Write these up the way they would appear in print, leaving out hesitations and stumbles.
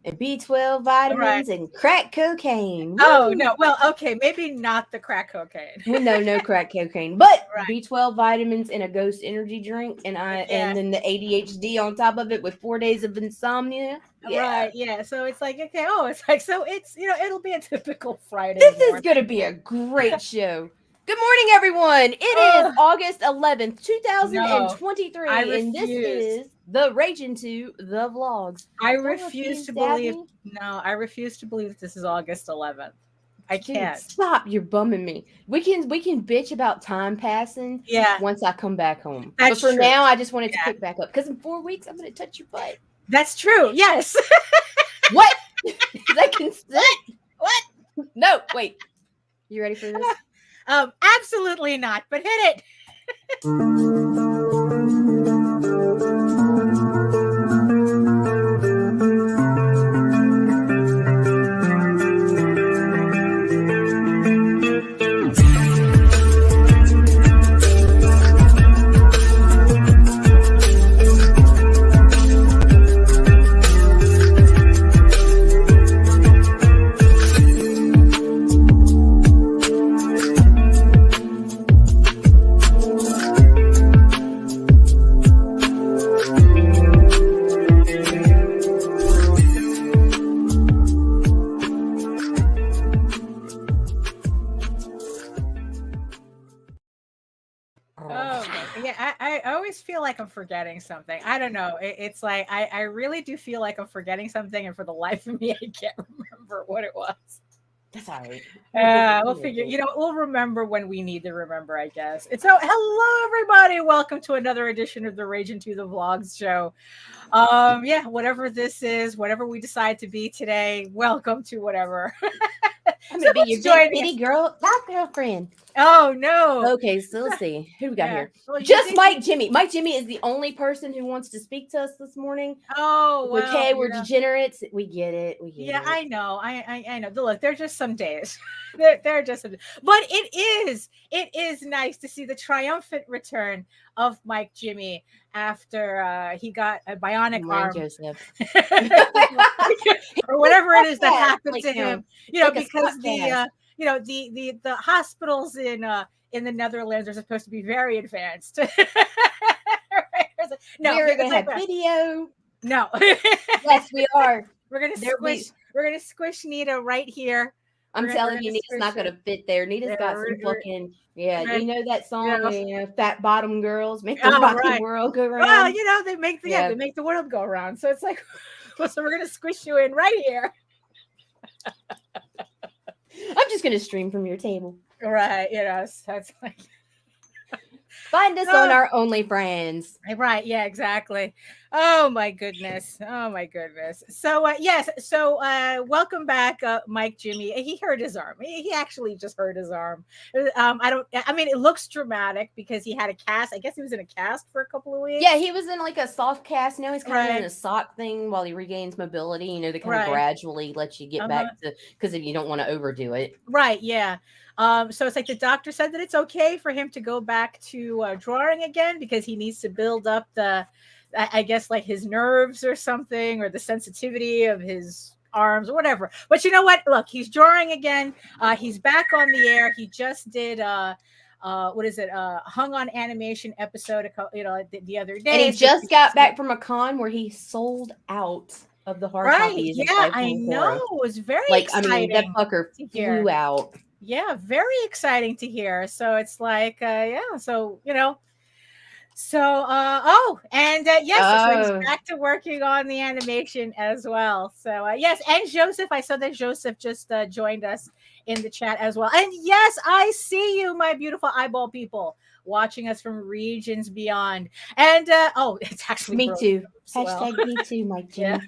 and B12 vitamins and crack cocaine. Oh, no. Well, okay. Maybe not the crack cocaine. No crack cocaine, but B12 vitamins and a Ghost energy drink, and then the ADHD on top of it with 4 days of insomnia. Right. Yeah. So it's like, okay. Oh, it's like, so it's, it'll be a typical Friday. This is going to be a great show. Good morning, everyone. It is August 11th, 2023, and this is the Ragin to the Vlogs. I refuse to believe that this is August 11th. I can't. Dude, stop! You're bumming me. We can bitch about time passing. Yeah. Once I come back home. That's but for true. now, I just wanted to kick back up because in 4 weeks I'm going to touch your butt. That's true. Yes. What? Is that consent? What? No. Wait. You ready for this? Absolutely not. But hit it. Feel like I'm forgetting something. I don't know. It's like I really do feel like I'm forgetting something, and for the life of me, I can't remember what it was. That's all right. We'll figure. We'll remember when we need to remember, I guess. And so, hello everybody. Welcome to another edition of the Ragin to the Vlogs show. Whatever this is, whatever we decide to be today, welcome to whatever. I'm gonna be your big bitty girl, not girlfriend. Oh no. Okay, so let's see who we got here. Well, just Mike Jimmy. Mike Jimmy is the only person who wants to speak to us this morning. Oh, well, okay, we're degenerates. We get it. I know. I know. Look, they're just some days. they're just some days. But it is nice to see the triumphant return of Mike Jimmy after he got a bionic arm. Joseph. Or whatever it is that happened to him. Because the hospitals in the Netherlands are supposed to be very advanced. No, we're gonna have video. No. Yes, we are. We're gonna squish Nita right here. I'm telling you, Nita's not gonna fit there. Nita's got some fucking you know that song, Fat Bottom Girls make the world go round. Well, they make the world go around. So it's like, so we're gonna squish you in right here. I'm just gonna stream from your table. Right, so it's like find us on our OnlyFans. Right, yeah, exactly. Oh my goodness. So welcome back, Mike Jimmy. He hurt his arm. He actually just hurt his arm. It looks dramatic because he had a cast. I guess he was in a cast for a couple of weeks. Yeah, he was in like a soft cast. Now he's kind of in a sock thing while he regains mobility. They kind of gradually let you get back to, because if you don't want to overdo it. Right, yeah. So it's like the doctor said that it's okay for him to go back to drawing again because he needs to build up I guess like his nerves or something, or the sensitivity of his arms or whatever. But you know what? Look, he's drawing again. He's back on the air. He just did hung on animation episode the other day. And he just got back from a con where he sold out of the hard copies. Yeah, I know. It was very exciting. That fucker flew out. Yeah, very exciting to hear. So it's like, so so he's back to working on the animation as well. So yes, and Joseph, I saw that Joseph just joined us in the chat as well. And yes, I see you, my beautiful eyeball people, watching us from regions beyond. And it's actually me too. Hashtag me too, Mike Jimmy.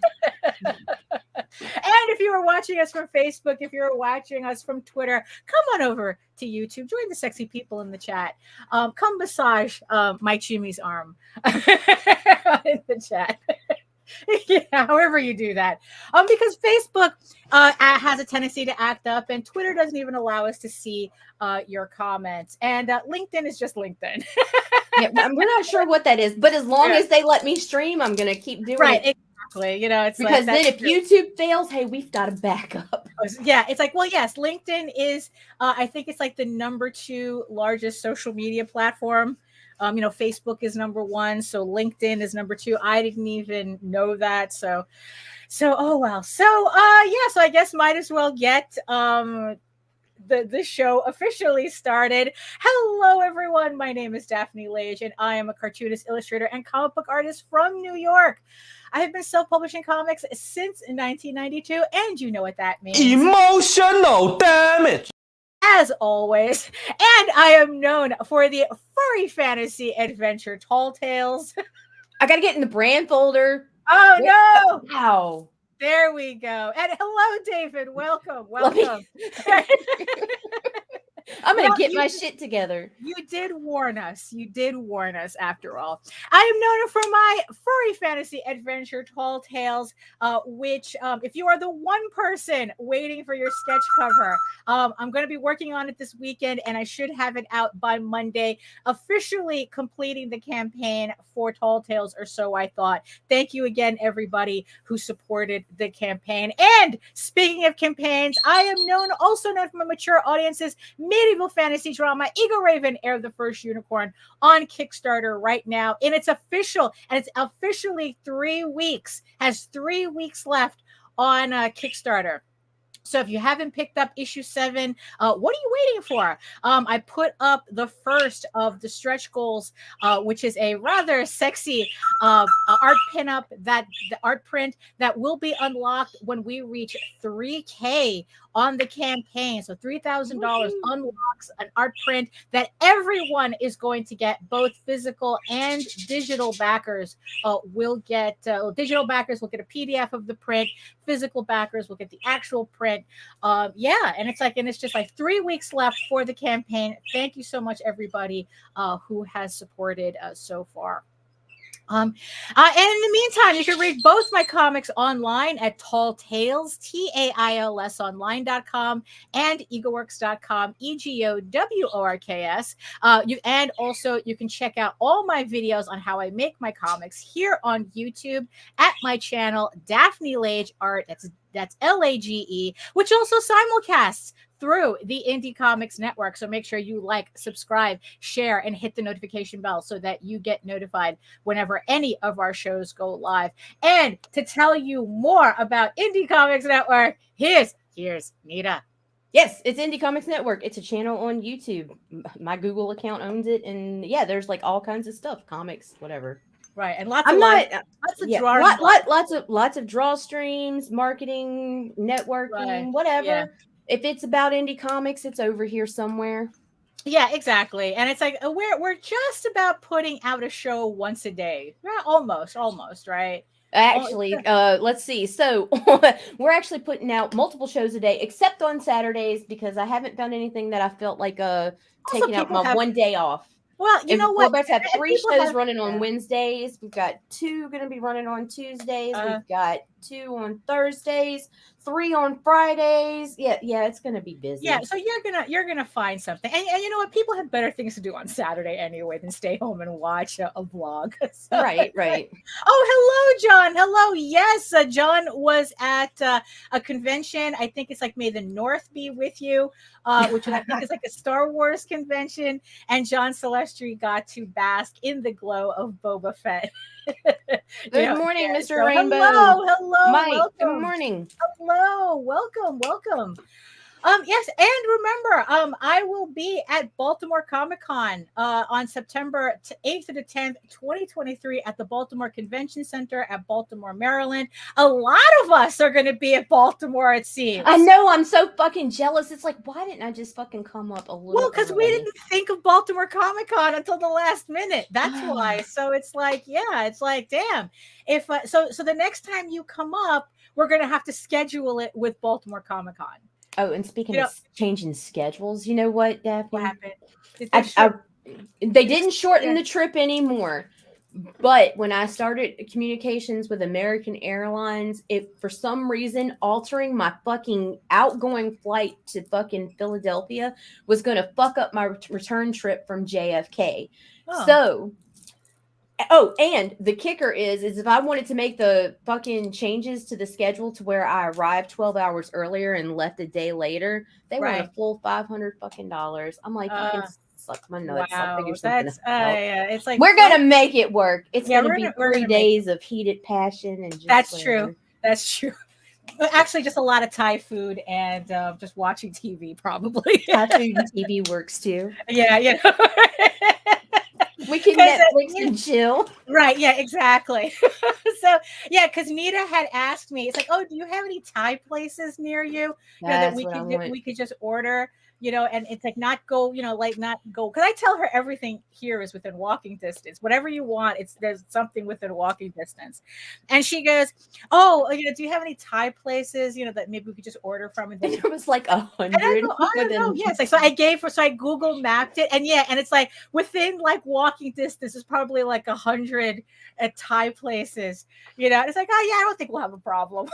And if you are watching us from Facebook, if you're watching us from Twitter, come on over to YouTube. Join the sexy people in the chat. Come massage Mike Jimmy's arm in the chat. However you do that. Because Facebook has a tendency to act up, and Twitter doesn't even allow us to see your comments. And LinkedIn is just LinkedIn. We're not sure what that is, but as long as they let me stream, I'm going to keep doing it. exactly. You know, it's because like, then if YouTube fails, hey, we've got a backup. Yeah, it's like, well, yes, LinkedIn is, I think it's like the number 2 largest social media platform. You know, Facebook is number 1, so LinkedIn is number 2. I didn't even know that. So oh well. So yeah, so I guess might as well get the show officially started. Hello, everyone. My name is Daphne Lage, and I am a cartoonist, illustrator, and comic book artist from New York. I have been self-publishing comics since 1992, and you know what that means. Emotional damage. As always, and I am known for the furry fantasy adventure Tall Tales. I gotta get in the brand folder. Oh no! Wow. There we go. And hello, David. Welcome. I'm going to get my shit together. You did warn us. After all. I am known for my furry fantasy adventure, Tall Tales, which, if you are the one person waiting for your sketch cover, I'm going to be working on it this weekend, and I should have it out by Monday, officially completing the campaign for Tall Tales, or so I thought. Thank you again, everybody who supported the campaign. And speaking of campaigns, I am also known for my mature audiences, medieval fantasy drama Eagle Raven, Heir of the First Unicorn, on Kickstarter right now. And it's officially 3 weeks, has 3 weeks left on Kickstarter. So if you haven't picked up issue 7, what are you waiting for? I put up the first of the stretch goals, which is a rather sexy art pinup, the art print that will be unlocked when we reach 3K on the campaign. So $3,000 unlocks an art print that everyone is going to get. Both physical and digital backers will get digital backers will get a PDF of the print. Physical backers will get the actual print. Yeah, and it's just like 3 weeks left for the campaign. Thank you so much, everybody who has supported so far. And in the meantime, you can read both my comics online at Tall Tales, TAILS online.com, and egoworks.com, EGOWORKS. And also you can check out all my videos on how I make my comics here on YouTube at my channel, Daphne Lage Art. That's LAGE, which also simulcasts through the Indie Comics Network. So make sure you like, subscribe, share, and hit the notification bell so that you get notified whenever any of our shows go live. And to tell you more about Indie Comics Network, here's Nita. Yes, it's Indie Comics Network. It's a channel on YouTube. My Google account owns it. And yeah, there's like all kinds of stuff, comics, whatever. Right, and lots of draw streams, marketing, networking, whatever. Yeah. If it's about indie comics, it's over here somewhere. Yeah, exactly. And it's like we're just about putting out a show once a day. Yeah, almost, right? Actually, let's see. So we're actually putting out multiple shows a day, except on Saturdays, because I haven't found anything that I felt like taking out my one day off. Well, you know what? We're about to have 3 shows running on Wednesdays. We've got 2 going to be running on Tuesdays. We've got 2 on Thursdays, 3 on Fridays. Yeah, it's going to be busy. Yeah, so you're gonna find something, and you know what? People have better things to do on Saturday anyway than stay home and watch a vlog. So. Right. Oh, hello, John. Hello. Yes, John was at a convention. I think it's like May the North be with you, which I think is like a Star Wars convention, and John Celestri got to bask in the glow of Boba Fett. Good morning, Mr. Rainbow. Hello, Mike. Welcome. Good morning. Hello, welcome. Yes, and remember, I will be at Baltimore Comic-Con on September 8th to the 10th, 2023 at the Baltimore Convention Center at Baltimore, Maryland. A lot of us are going to be at Baltimore, it seems. I know, I'm so fucking jealous. It's like, why didn't I just fucking come up a little Well, because we didn't think of Baltimore Comic-Con until the last minute. That's why. So it's like, damn. If so the next time you come up, we're going to have to schedule it with Baltimore Comic-Con. Oh, and speaking of changing schedules, you know what, Daphne? What happened? They didn't shorten the trip anymore. But when I started communications with American Airlines, for some reason, altering my fucking outgoing flight to fucking Philadelphia was going to fuck up my return trip from JFK. Oh. So Oh, and the kicker is if I wanted to make the fucking changes to the schedule to where I arrived 12 hours earlier and left a day later, they want a Right. full $500 fucking dollars. I'm like, you can suck my nuts. I'll figure Wow, something that's out. yeah. It's like We're gonna make it work. It's Yeah, gonna we're be gonna- we're 3 gonna make days of heated passion and just That's whatever. true. That's true. Actually, just a lot of Thai food and just watching TV, probably. Thai food and TV works too. Yeah, you know. We can 'Cause, Netflix and chill. Right. Yeah, exactly. So, yeah, because Nita had asked me, it's like, oh, do you have any Thai places near you? You know, that That's we what I could want. we could just order, you know, and it's like not go, you know, like not go. Because I tell her everything here is within walking distance. Whatever you want, there's something within walking distance. And she goes, oh, you know, do you have any Thai places, you know, that maybe we could just order from? And There was like 100. and I go, I don't know. Yes, like so I Google mapped it, and yeah, and it's like within like walking distance is probably like 100 at Thai places, you know. And it's like, oh yeah, I don't think we'll have a problem,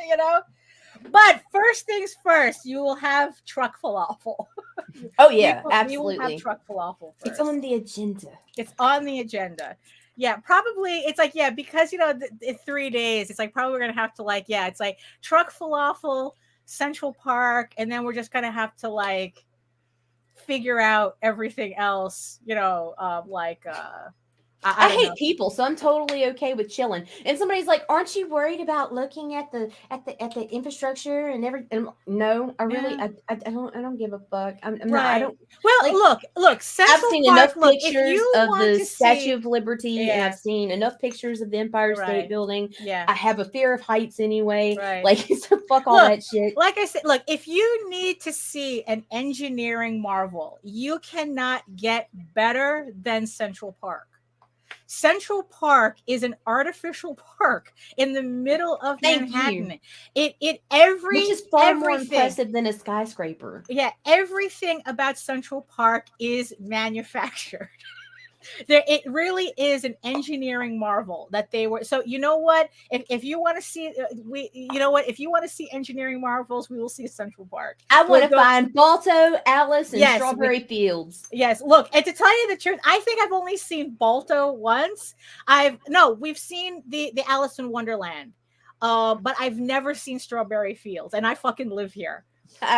you know. But first things first, you will have truck falafel. Oh yeah, We will absolutely. have truck falafel first. It's on the agenda. It's on the agenda. Yeah, probably. It's like, yeah, because, you know, in 3 days, it's like probably we're going to have to like, yeah, it's like truck falafel, Central Park. And then we're just going to have to like figure out everything else, you know, I hate know. people, so I'm totally okay with chilling. And somebody's like, "Aren't you worried about looking at the infrastructure and everything?" No, I really, Yeah. I don't give a fuck. I'm not. Right. I don't. Well, like, look, Central I've seen Park, enough look, if pictures you of want the to Statue see, of Liberty, and yeah, I've seen enough pictures of the Empire State right, Building. yeah, I have a fear of heights anyway. right. Like, so fuck all Look, that shit. like I said, look, if you need to see an engineering marvel, you cannot get better than Central Park. Central Park is an artificial park in the middle of Thank Manhattan. you. Which is far more everything, impressive than a skyscraper. yeah, everything about Central Park is manufactured. It really is an engineering marvel that they were. So you know what? If you want to see, you know what? If you want to see engineering marvels, we will see Central Park. I want to find Balto, Alice, and Yes, Strawberry Fields. Yes, look, and to tell you the truth, I think I've only seen Balto once. We've seen the Alice in Wonderland, but I've never seen Strawberry Fields, and I fucking live here.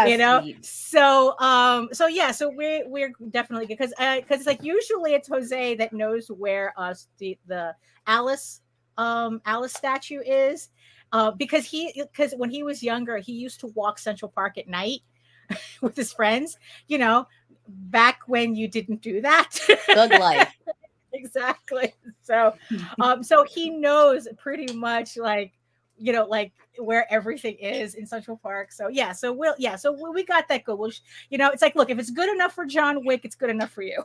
You know, Sweet. so yeah, so we're definitely because it's like usually it's Jose that knows where the Alice statue is, because when he was younger he used to walk Central Park at night with his friends, you know, back when you didn't do that. Thug life. Exactly. So so he knows pretty much like, you know, like where everything is in Central Park. So yeah, so we got that good. You know, it's like, look, if it's good enough for John Wick, it's good enough for you.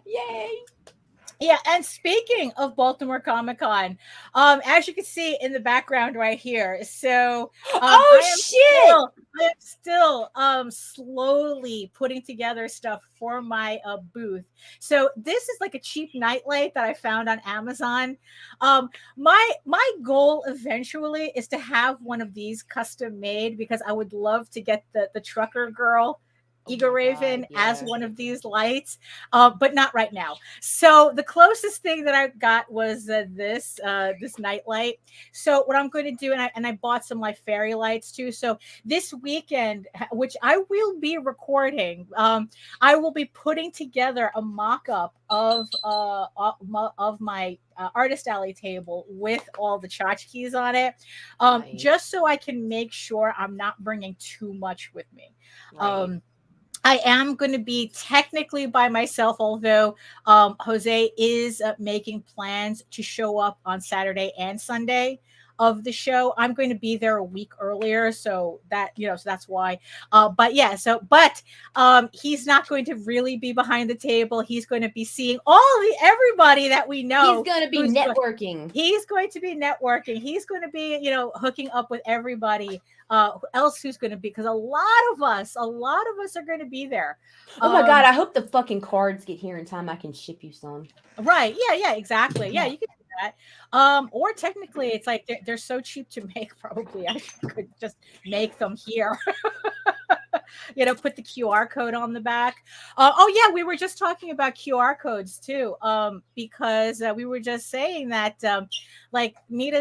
Yay. Yeah, and speaking of Baltimore Comic-Con, as you can see in the background right here, so I am still slowly putting together stuff for my booth. So this is like a cheap nightlight that I found on Amazon. My goal eventually is to have one of these custom made, because I would love to get the trucker girl Eagle Raven as one of these lights, but not right now. So the closest thing that I got was this nightlight. So what I'm going to do, and I bought some like fairy lights too. So this weekend, which I will be recording, I will be putting together a mock-up of my artist alley table with all the tchotchkes on it, Nice. just so I can make sure I'm not bringing too much with me. Right. I am going to be technically by myself, although Jose is making plans to show up on Saturday and Sunday of the show. I'm going to be there a week earlier, so that, you know, so that's why. But he's not going to really be behind the table. He's going to be seeing everybody that we know. He's going to be networking. He's going to be networking. He's going to be, you know, hooking up with everybody else who's going to be, because a lot of us are going to be there. Oh my God, I hope the fucking cards get here in time. I can ship you some. Right. Yeah, exactly. Yeah, you can do that. Or technically it's like they're so cheap to make, probably I could just make them here. put the QR code on the back. Oh yeah, we were just talking about QR codes too, because we were just saying that like we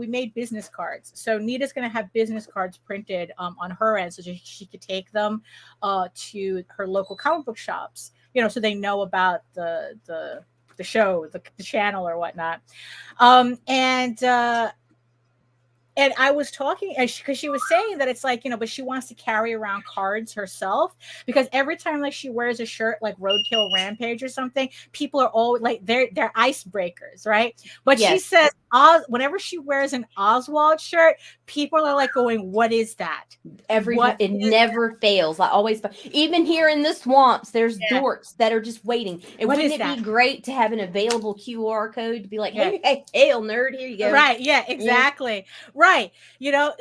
made business cards. So Nita's going to have business cards printed on her end, so she could take them to her local comic book shops, so they know about the show, the channel or whatnot. And I was talking, because she was saying that it's like, but she wants to carry around cards herself, because every time like she wears a shirt like Roadkill Rampage or something, people are all like, they're icebreakers, right? But yes. She says whenever she wears an Oswald shirt, people are like going, "What is that?" It never fails. I always, even here in the swamps, there's dorks that are just waiting. And wouldn't it be great to have an available QR code to be like, hey, nerd, here you go. Right. Yeah, exactly. Yeah. Right.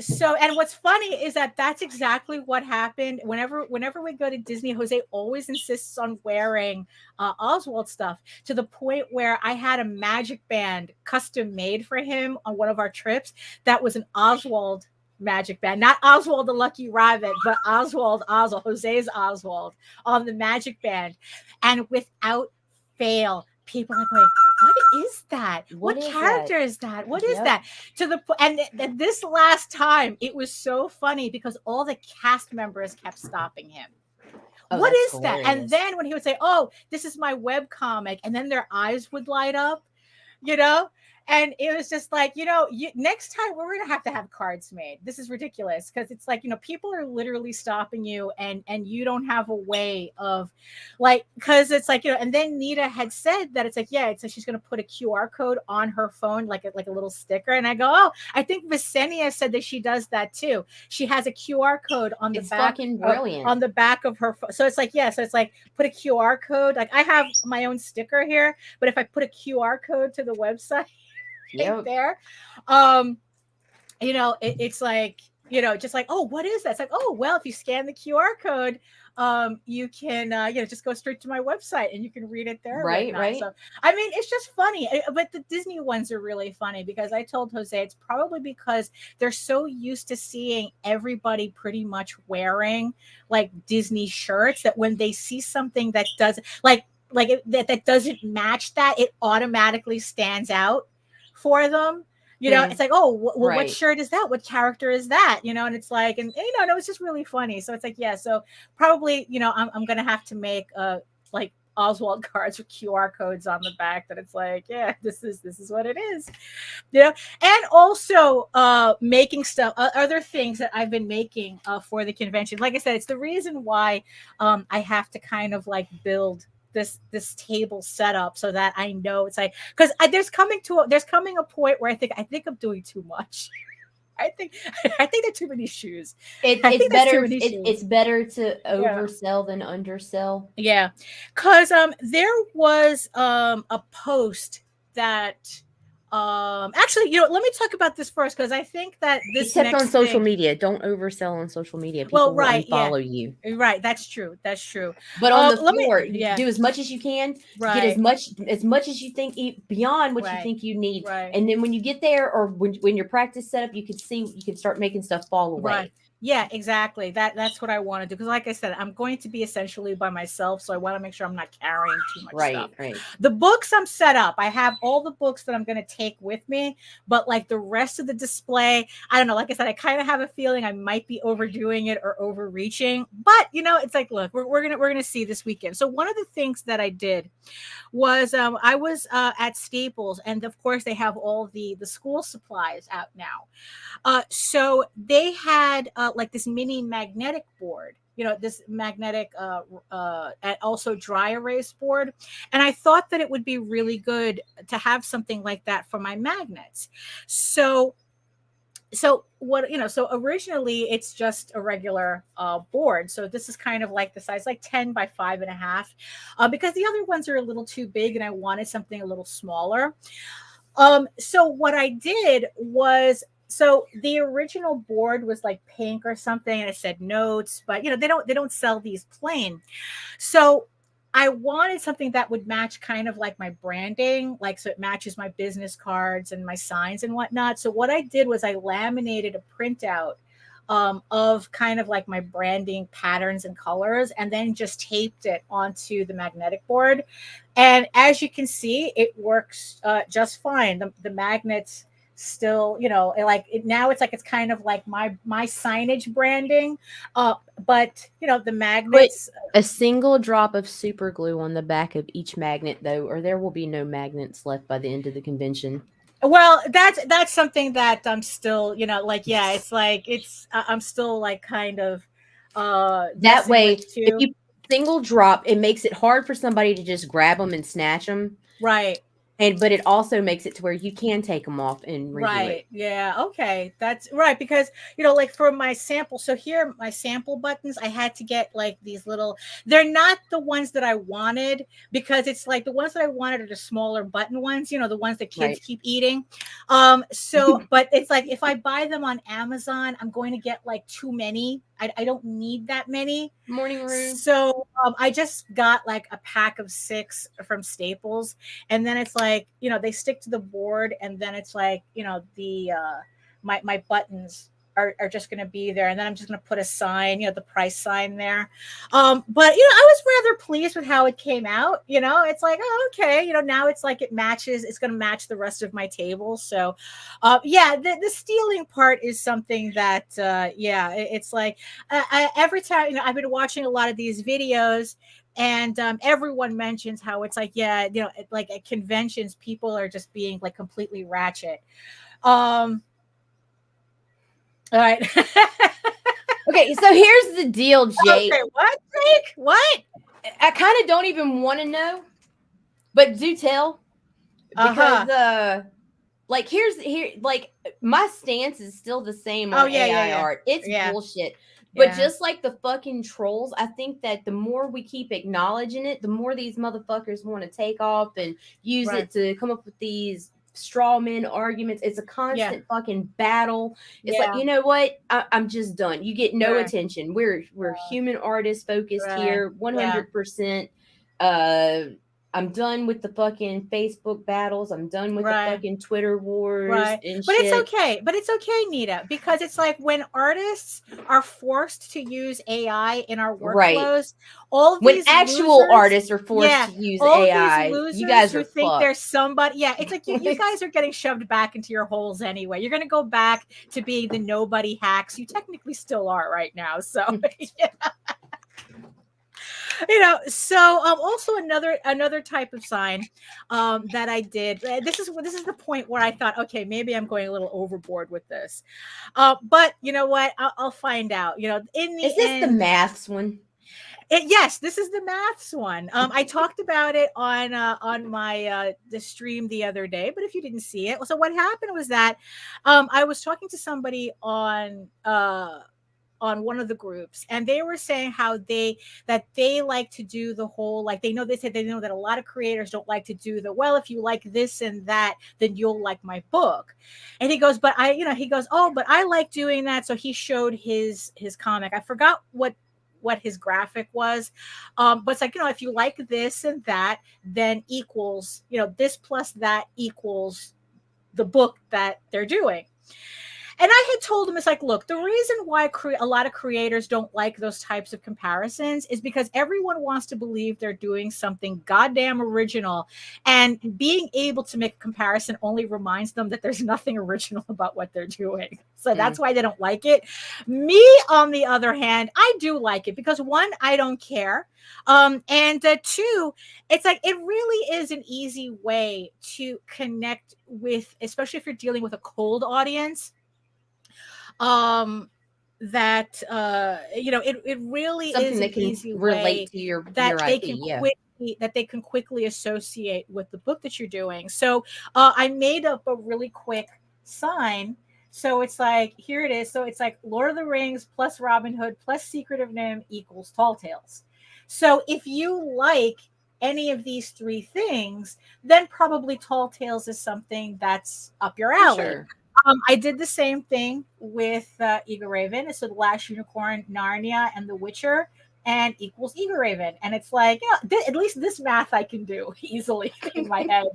So, and what's funny is that that's exactly what happened. Whenever we go to Disney, Jose always insists on wearing Oswald stuff, to the point where I had a magic band custom made for him on one of our trips that was an Oswald magic band, not Oswald the Lucky Rabbit, but Oswald, Jose's Oswald on the magic band. And without fail, people are going, "What is that? What character is that? What is that?" And this last time, it was so funny because all the cast members kept stopping him. What is hilarious. That? And then when he would say, "Oh, this is my web comic," and then their eyes would light up, And it was just like, next time we're going to have cards made. This is ridiculous, because it's like, people are literally stopping you, and you don't have a way of like, because it's like, and then Nita had said that it's like, it's like she's going to put a QR code on her phone, like a little sticker. And I go, oh, I think Visenia said that she does that too. She has a QR code on the back. Fucking brilliant. On the back of her phone. So it's like, so it's like, put a QR code. Like I have my own sticker here, but if I put a QR code to the website, there, it's like, just like, oh, what is that? It's like, oh, well, if you scan the QR code, you can just go straight to my website and you can read it there. Right. So I mean, it's just funny. But the Disney ones are really funny, because I told Jose it's probably because they're so used to seeing everybody pretty much wearing like Disney shirts, that when they see something that does that doesn't match that, it automatically stands out for them. It's like, oh, what shirt is that? What character is that? And it's like, and no, it's just really funny. So it's like, so probably, I'm going to have to make like Oswald cards with QR codes on the back, that it's like, this is what it is. And also making stuff, other things that I've been making for the convention. Like I said, it's the reason why I have to kind of like build this table setup, so that I know it's like, because there's coming a point where I think I'm doing too much. I think there's too many shoes. It's better to oversell than undersell. Yeah, because there was a post that actually, let me talk about this first, because I think that this, except on social media, don't oversell on social media. People will unfollow you. Right, that's true. But on the floor, do as much as you can. Get as much as you think, beyond what you think you need. Right. And then when you get there, or when your practice set up, you can start making stuff fall away. Right. Yeah, exactly. That's what I want to do. Because like I said, I'm going to be essentially by myself. So I want to make sure I'm not carrying too much stuff. Right. The books I'm set up. I have all the books that I'm going to take with me. But like the rest of the display, I don't know. Like I said, I kind of have a feeling I might be overdoing it or overreaching. But, it's like, look, we're gonna see this weekend. So one of the things that I did was I was at Staples. And of course, they have all the school supplies out now. So they had like this mini magnetic board, this magnetic and also dry erase board. And I thought that it would be really good to have something like that for my magnets. So what, so originally it's just a regular board. So this is kind of like the size, like 10 by 5.5, because the other ones are a little too big and I wanted something a little smaller. So what I did was, so the original board was like pink or something, and it said notes, but they don't sell these plain. So I wanted something that would match kind of like my branding, like, so it matches my business cards and my signs and whatnot. So what I did was I laminated a printout of kind of like my branding patterns and colors, and then just taped it onto the magnetic board. And as you can see, it works just fine. The magnets still, now it's like it's kind of like my signage branding, but the magnets. Put a single drop of super glue on the back of each magnet, though, or there will be no magnets left by the end of the convention. Well, that's something that I'm still, I'm still like kind of that way. If you single drop, it makes it hard for somebody to just grab them and snatch them, right? But it also makes it to where you can take them off and redo right it. Yeah, okay, that's right, because like for my sample, so here my sample buttons, I had to get like these little, they're not the ones that I wanted, because it's like the ones that I wanted are the smaller button ones, the ones that kids keep eating. So but it's like if I buy them on Amazon, I'm going to get like too many. I don't need that many. Morning room. So I just got like a pack of 6 from Staples, and then it's like, they stick to the board, and then it's like, the my buttons are just going to be there, and then I'm just going to put a sign, the price sign there. But I was rather pleased with how it came out. It's like, oh, okay, now it's like it's going to match the rest of my table. So the stealing part is something that it's like every time, I've been watching a lot of these videos, and everyone mentions how it's like, like at conventions, people are just being like completely ratchet. All right. Okay, so here's the deal, Jake. Okay, what, Jake? What? I kind of don't even want to know, but do tell. Because like my stance is still the same on AI art. It's bullshit. But just like the fucking trolls, I think that the more we keep acknowledging it, the more these motherfuckers want to take off and use it to come up with these straw man arguments. It's a constant fucking battle. It's like, you know what? I'm just done. You get no attention. We're human artists focused here, 100%. I'm done with the fucking Facebook battles. I'm done with the fucking Twitter wars and but shit. It's okay, Nita, because it's like when artists are forced to use AI in our workflows, all of when these actual losers, artists are forced to use AI, you guys are think fucked. there's somebody. Yeah, it's like you guys are getting shoved back into your holes anyway. You're going to go back to being the nobody hacks. You technically still are right now. So so also another type of sign that I did. This is the point where I thought, okay, maybe I'm going a little overboard with this, but you know what? I'll find out. In the is this the maths one? Yes, this is the maths one. I talked about it on my the stream the other day, but if you didn't see it, so what happened was that I was talking to somebody on one of the groups, and they were saying how they like to do the whole, like they know that a lot of creators don't like to do the, well, if you like this and that, then you'll like my book. And he goes, but he goes, oh, but I like doing that. So he showed his comic. I forgot what his graphic was, but it's like, if you like this and that, then equals, this plus that equals the book that they're doing. And I had told him, it's like, look, the reason why a lot of creators don't like those types of comparisons is because everyone wants to believe they're doing something goddamn original. And being able to make a comparison only reminds them that there's nothing original about what they're doing. So that's why they don't like it. Me, on the other hand, I do like it because, one, I don't care. And two, it's like, it really is an easy way to connect with, especially if you're dealing with a cold audience. That it really something is that an can easy relate way to your that they can quickly associate with the book that you're doing. So I made up a really quick sign. So it's like, here it is. So it's like Lord of the Rings plus Robin Hood plus Secret of NIMH equals Tall Tales. So if you like any of these three things, then probably Tall Tales is something that's up your alley. Sure. I did the same thing with Eagle Raven. So The Last Unicorn, Narnia, and The Witcher. and equals Eager Raven. And it's like, you know, at least this math I can do easily in my head.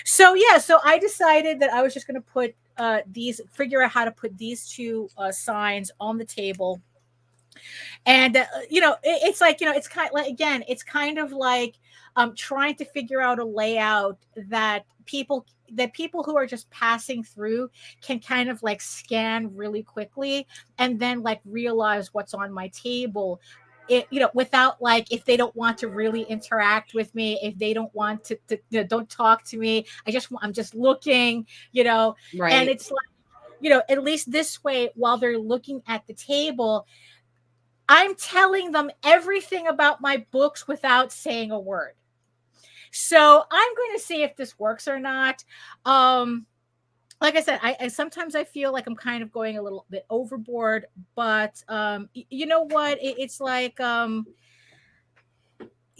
So I decided that I was just going to put figure out how to put these two signs on the table. And it's like, it's kind of like, again, it's kind of like trying to figure out a layout that people who are just passing through can kind of like scan really quickly and then like realize what's on my table. Without like, if they don't want to really interact with me, if they don't want to don't talk to me, I'm just looking, Right. And it's like, at least this way, while they're looking at the table, I'm telling them everything about my books without saying a word. So I'm going to see if this works or not. Like I said, I sometimes I feel like I'm kind of going a little bit overboard, but you know what? It's like,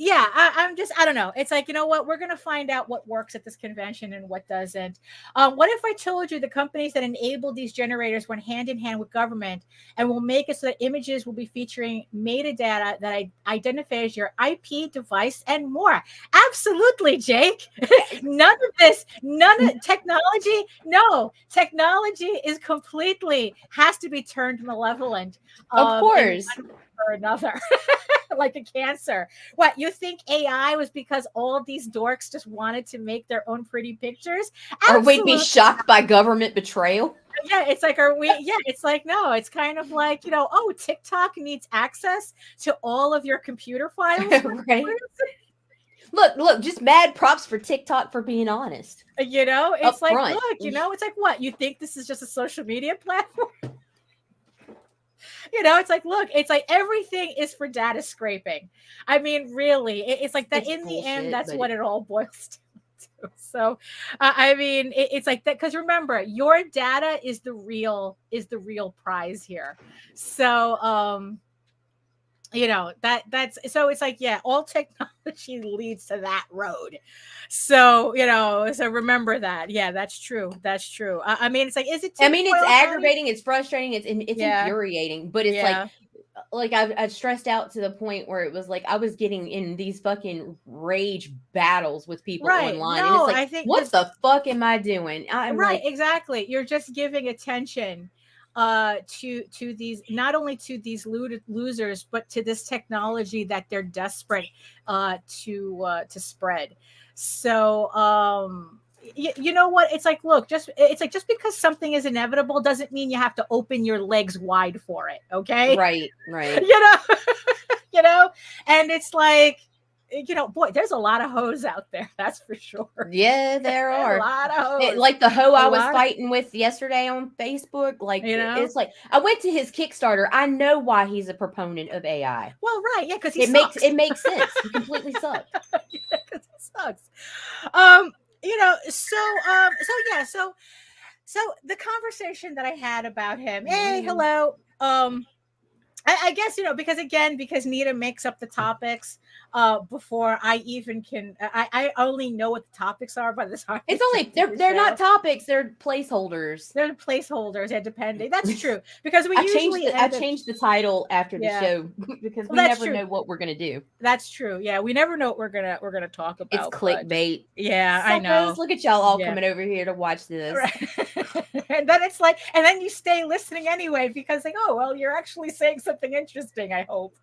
yeah, I don't know. It's like, you know what? We're going to find out what works at this convention and what doesn't. What if I told you the companies that enable these generators went hand in hand with government and will make it so that images will be featuring metadata that identify as your IP device and more? Absolutely, Jake. None of technology. No, technology is completely has to be turned malevolent. Of course. Or another. Like a cancer. What, you think AI was because all of these dorks just wanted to make their own pretty pictures? Absolutely. Or we'd be shocked by government betrayal. Yeah, it's like, it's like, no, it's kind of like, oh, TikTok needs access to all of your computer files. Right. Look, just mad props for TikTok for being honest. It's like, front. Look, it's like, what, you think this is just a social media platform? It's like, look, it's like everything is for data scraping. I mean, really, it's like that. In the end, that's what it all boils down to. So, I mean, it's like that because remember, your data is the real prize here. So, that's so it's like, yeah, all technology leads to that road. So, so remember that. Yeah, that's true. I mean, it's like, is it? I mean, it's aggravating. It's frustrating. It's infuriating, but it's like I've stressed out to the point where it was like I was getting in these fucking rage battles with people online. No, and it's like, what the fuck am I doing? Exactly. You're just giving attention to these, not only to these losers, but to this technology that they're desperate to spread. So you know what? It's like, look, just because something is inevitable doesn't mean you have to open your legs wide for it. Okay. Right. And it's like, boy, there's a lot of hoes out there. That's for sure. Yeah, there are a lot of hoes. Like the hoe I was fighting with yesterday on Facebook. Like, it's like I went to his Kickstarter. I know why he's a proponent of AI. Well, right, yeah, because it makes sense. He completely sucks. Yeah, because he sucks. So the conversation that I had about him. Hey, hello. I guess, because Nita makes up the topics before I even can. I only know what the topics are by the time. It's only they're not topics; they're placeholders. They're placeholders, and depending. That's true because I changed the title after the show because we never know what we're gonna do. That's true. Yeah, we never know what we're gonna talk about. It's clickbait. Yeah, I know. Look at y'all all coming over here to watch this. Right. And then it's like, and then you stay listening anyway because like, oh well, you're actually saying something interesting. I hope,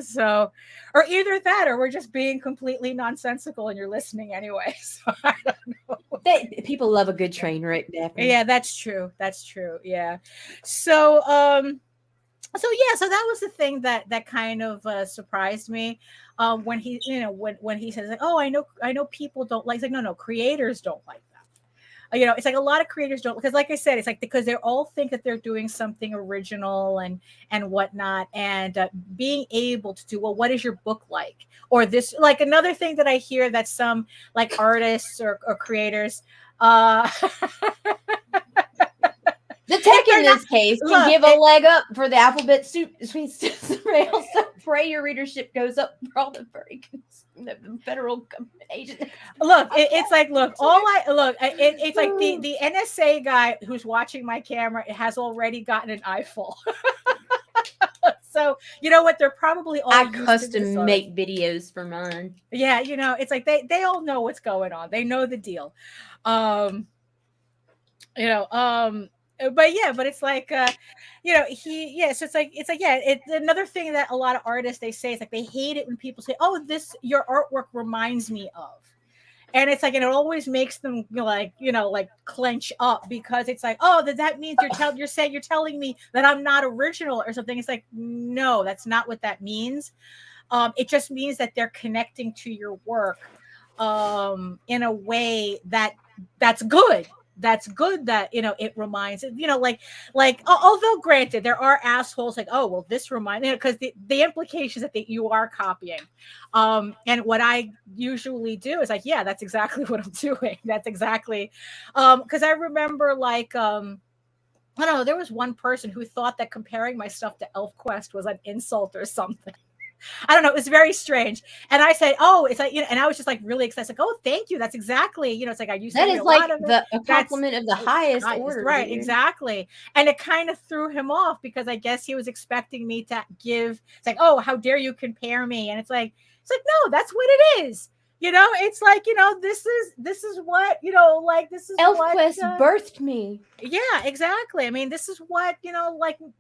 So, or either that, or we're just being completely nonsensical and you're listening anyway. So I don't know. People love a good train wreck, Daphne. Yeah, that's true. Yeah. So, so that was the thing that kind of surprised me when he, when he says like, oh, I know people don't like. It's like, no, creators don't like that. It's like a lot of creators don't, because like I said, it's like because they all think that they're doing something original and whatnot, and being able to do, well, what is your book like? Or this, like another thing that I hear that some like artists or creators, the tech in this case can give a leg up for the alphabet soup. So pray your readership goes up for all the federal agents. Look, it's like, it's like the NSA guy who's watching my camera has already gotten an eyeful. So you know what? They're probably all I used to custom this make videos for mine. Yeah, it's like they all know what's going on. They know the deal. Um, you know, but it's like so it's like it's another thing that a lot of artists they say is like they hate it when people say, "Oh, this your artwork reminds me of." And it's like, and it always makes them like clench up because it's like, oh, that means you're telling me that I'm not original or something. It's like, no, that's not what that means. It just means that they're connecting to your work in a way that's good. That's good that it reminds although granted there are assholes like, oh well, this reminds because the implication is that you are copying. And what I usually do is like, yeah, that's exactly what I'm doing. That's exactly because I remember I don't know, there was one person who thought that comparing my stuff to ElfQuest was an insult or something. I don't know. It was very strange. And I said, oh, it's like, and I was just like really excited. Like, oh, thank you. That's exactly, it's like I used to read a lot of it. A compliment of the highest order. Right. Dude. Exactly. And it kind of threw him off because I guess he was expecting me to it's like, oh, how dare you compare me? And it's like, no, that's what it is. It's like, this is what, this is ElfQuest birthed me. Yeah, exactly. I mean, this is what,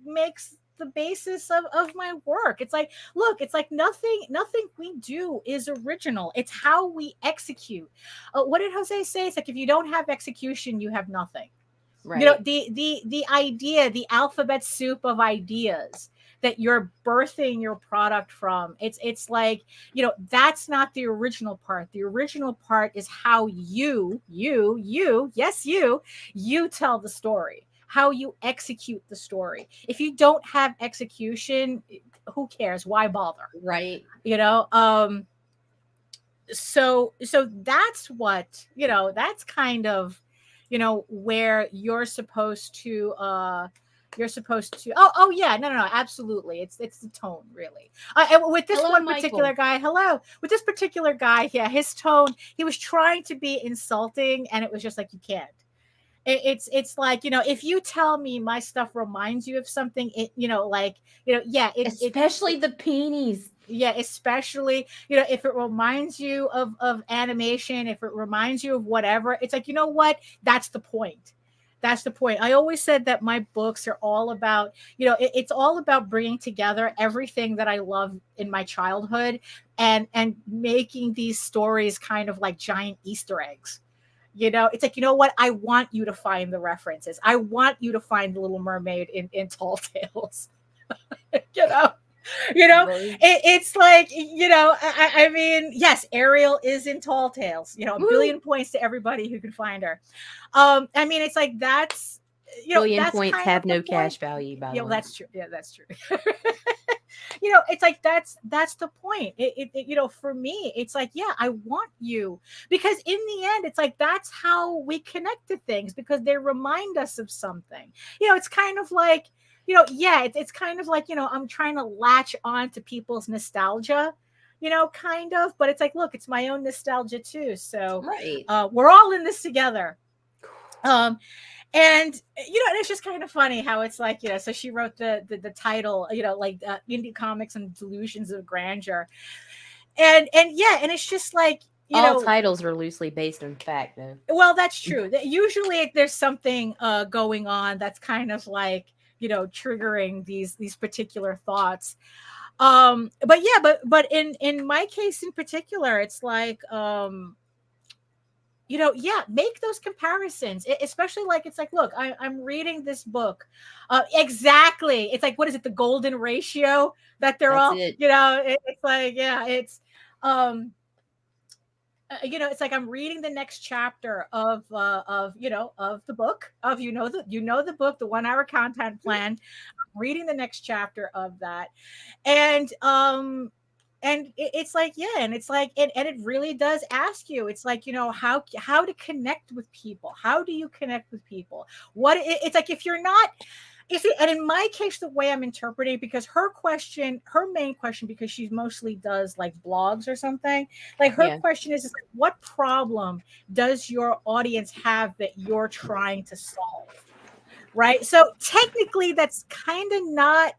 makes the basis of my work. It's like, look, it's like nothing we do is original. It's how we execute. What did Jose say? It's like, if you don't have execution, you have nothing. Right. The idea, the alphabet soup of ideas that you're birthing your product from, it's like, that's not the original part. The original part is how you tell the story, how you execute the story. If you don't have execution, who cares? Why bother? Right. So that's what, that's kind of, where you're supposed to oh yeah, no, absolutely. It's the tone, really. And with this particular guy, yeah, his tone, he was trying to be insulting, and it was just like, you can't. It's like, if you tell me my stuff reminds you of something, especially the peonies. Yeah, especially, if it reminds you of animation, if it reminds you of whatever, it's like, you know what? That's the point. That's the point. I always said that my books are all about, it's all about bringing together everything that I love in my childhood and making these stories kind of like giant Easter eggs. It's like, you know what? I want you to find the references. I want you to find the Little Mermaid in Tall Tales. Right. It's like, I mean, yes, Ariel is in Tall Tales, a billion points to everybody who can find her. I mean, it's like, that's, billion points have no cash value, by the way. That's true. Yeah, that's true. It's like, that's the point. For me, it's like, yeah, I want you, because in the end, it's like, that's how we connect to things, because they remind us of something. It's kind of like, it's kind of like, I'm trying to latch on to people's nostalgia, kind of, but it's like, look, it's my own nostalgia too. So right. We're all in this together. And it's just kind of funny how it's like, so she wrote the title, like Indie Comics and Delusions of Grandeur. And it's just like, all titles are loosely based on fact, though. Well, that's true. Usually there's something going on that's kind of like, triggering these particular thoughts. But in my case in particular, it's like, make those comparisons, especially like, it's like, look, I'm reading this book. Exactly. It's like, what is it? The golden ratio that they're all, it's like, yeah, it's, it's like, I'm reading the next chapter of the book of, the book, the 1 hour content plan. I'm reading the next chapter of that. And it's like, yeah, and it's like, and it really does ask you, it's like, how to connect with people. How do you connect with people? It's like, if you're not, and in my case, the way I'm interpreting, because her main question, because she mostly does like blogs or something, like her question is like, what problem does your audience have that you're trying to solve? Right. So technically that's kind of not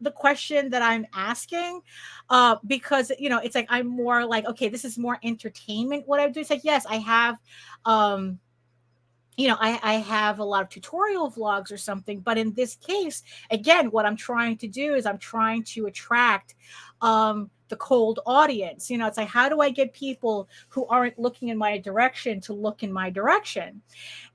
the question that I'm asking, because it's like I'm more like, okay, this is more entertainment. What I do, it's like, yes, I have, I have a lot of tutorial vlogs or something, but in this case, again, what I'm trying to do is I'm trying to attract the cold audience. It's like, how do I get people who aren't looking in my direction to look in my direction?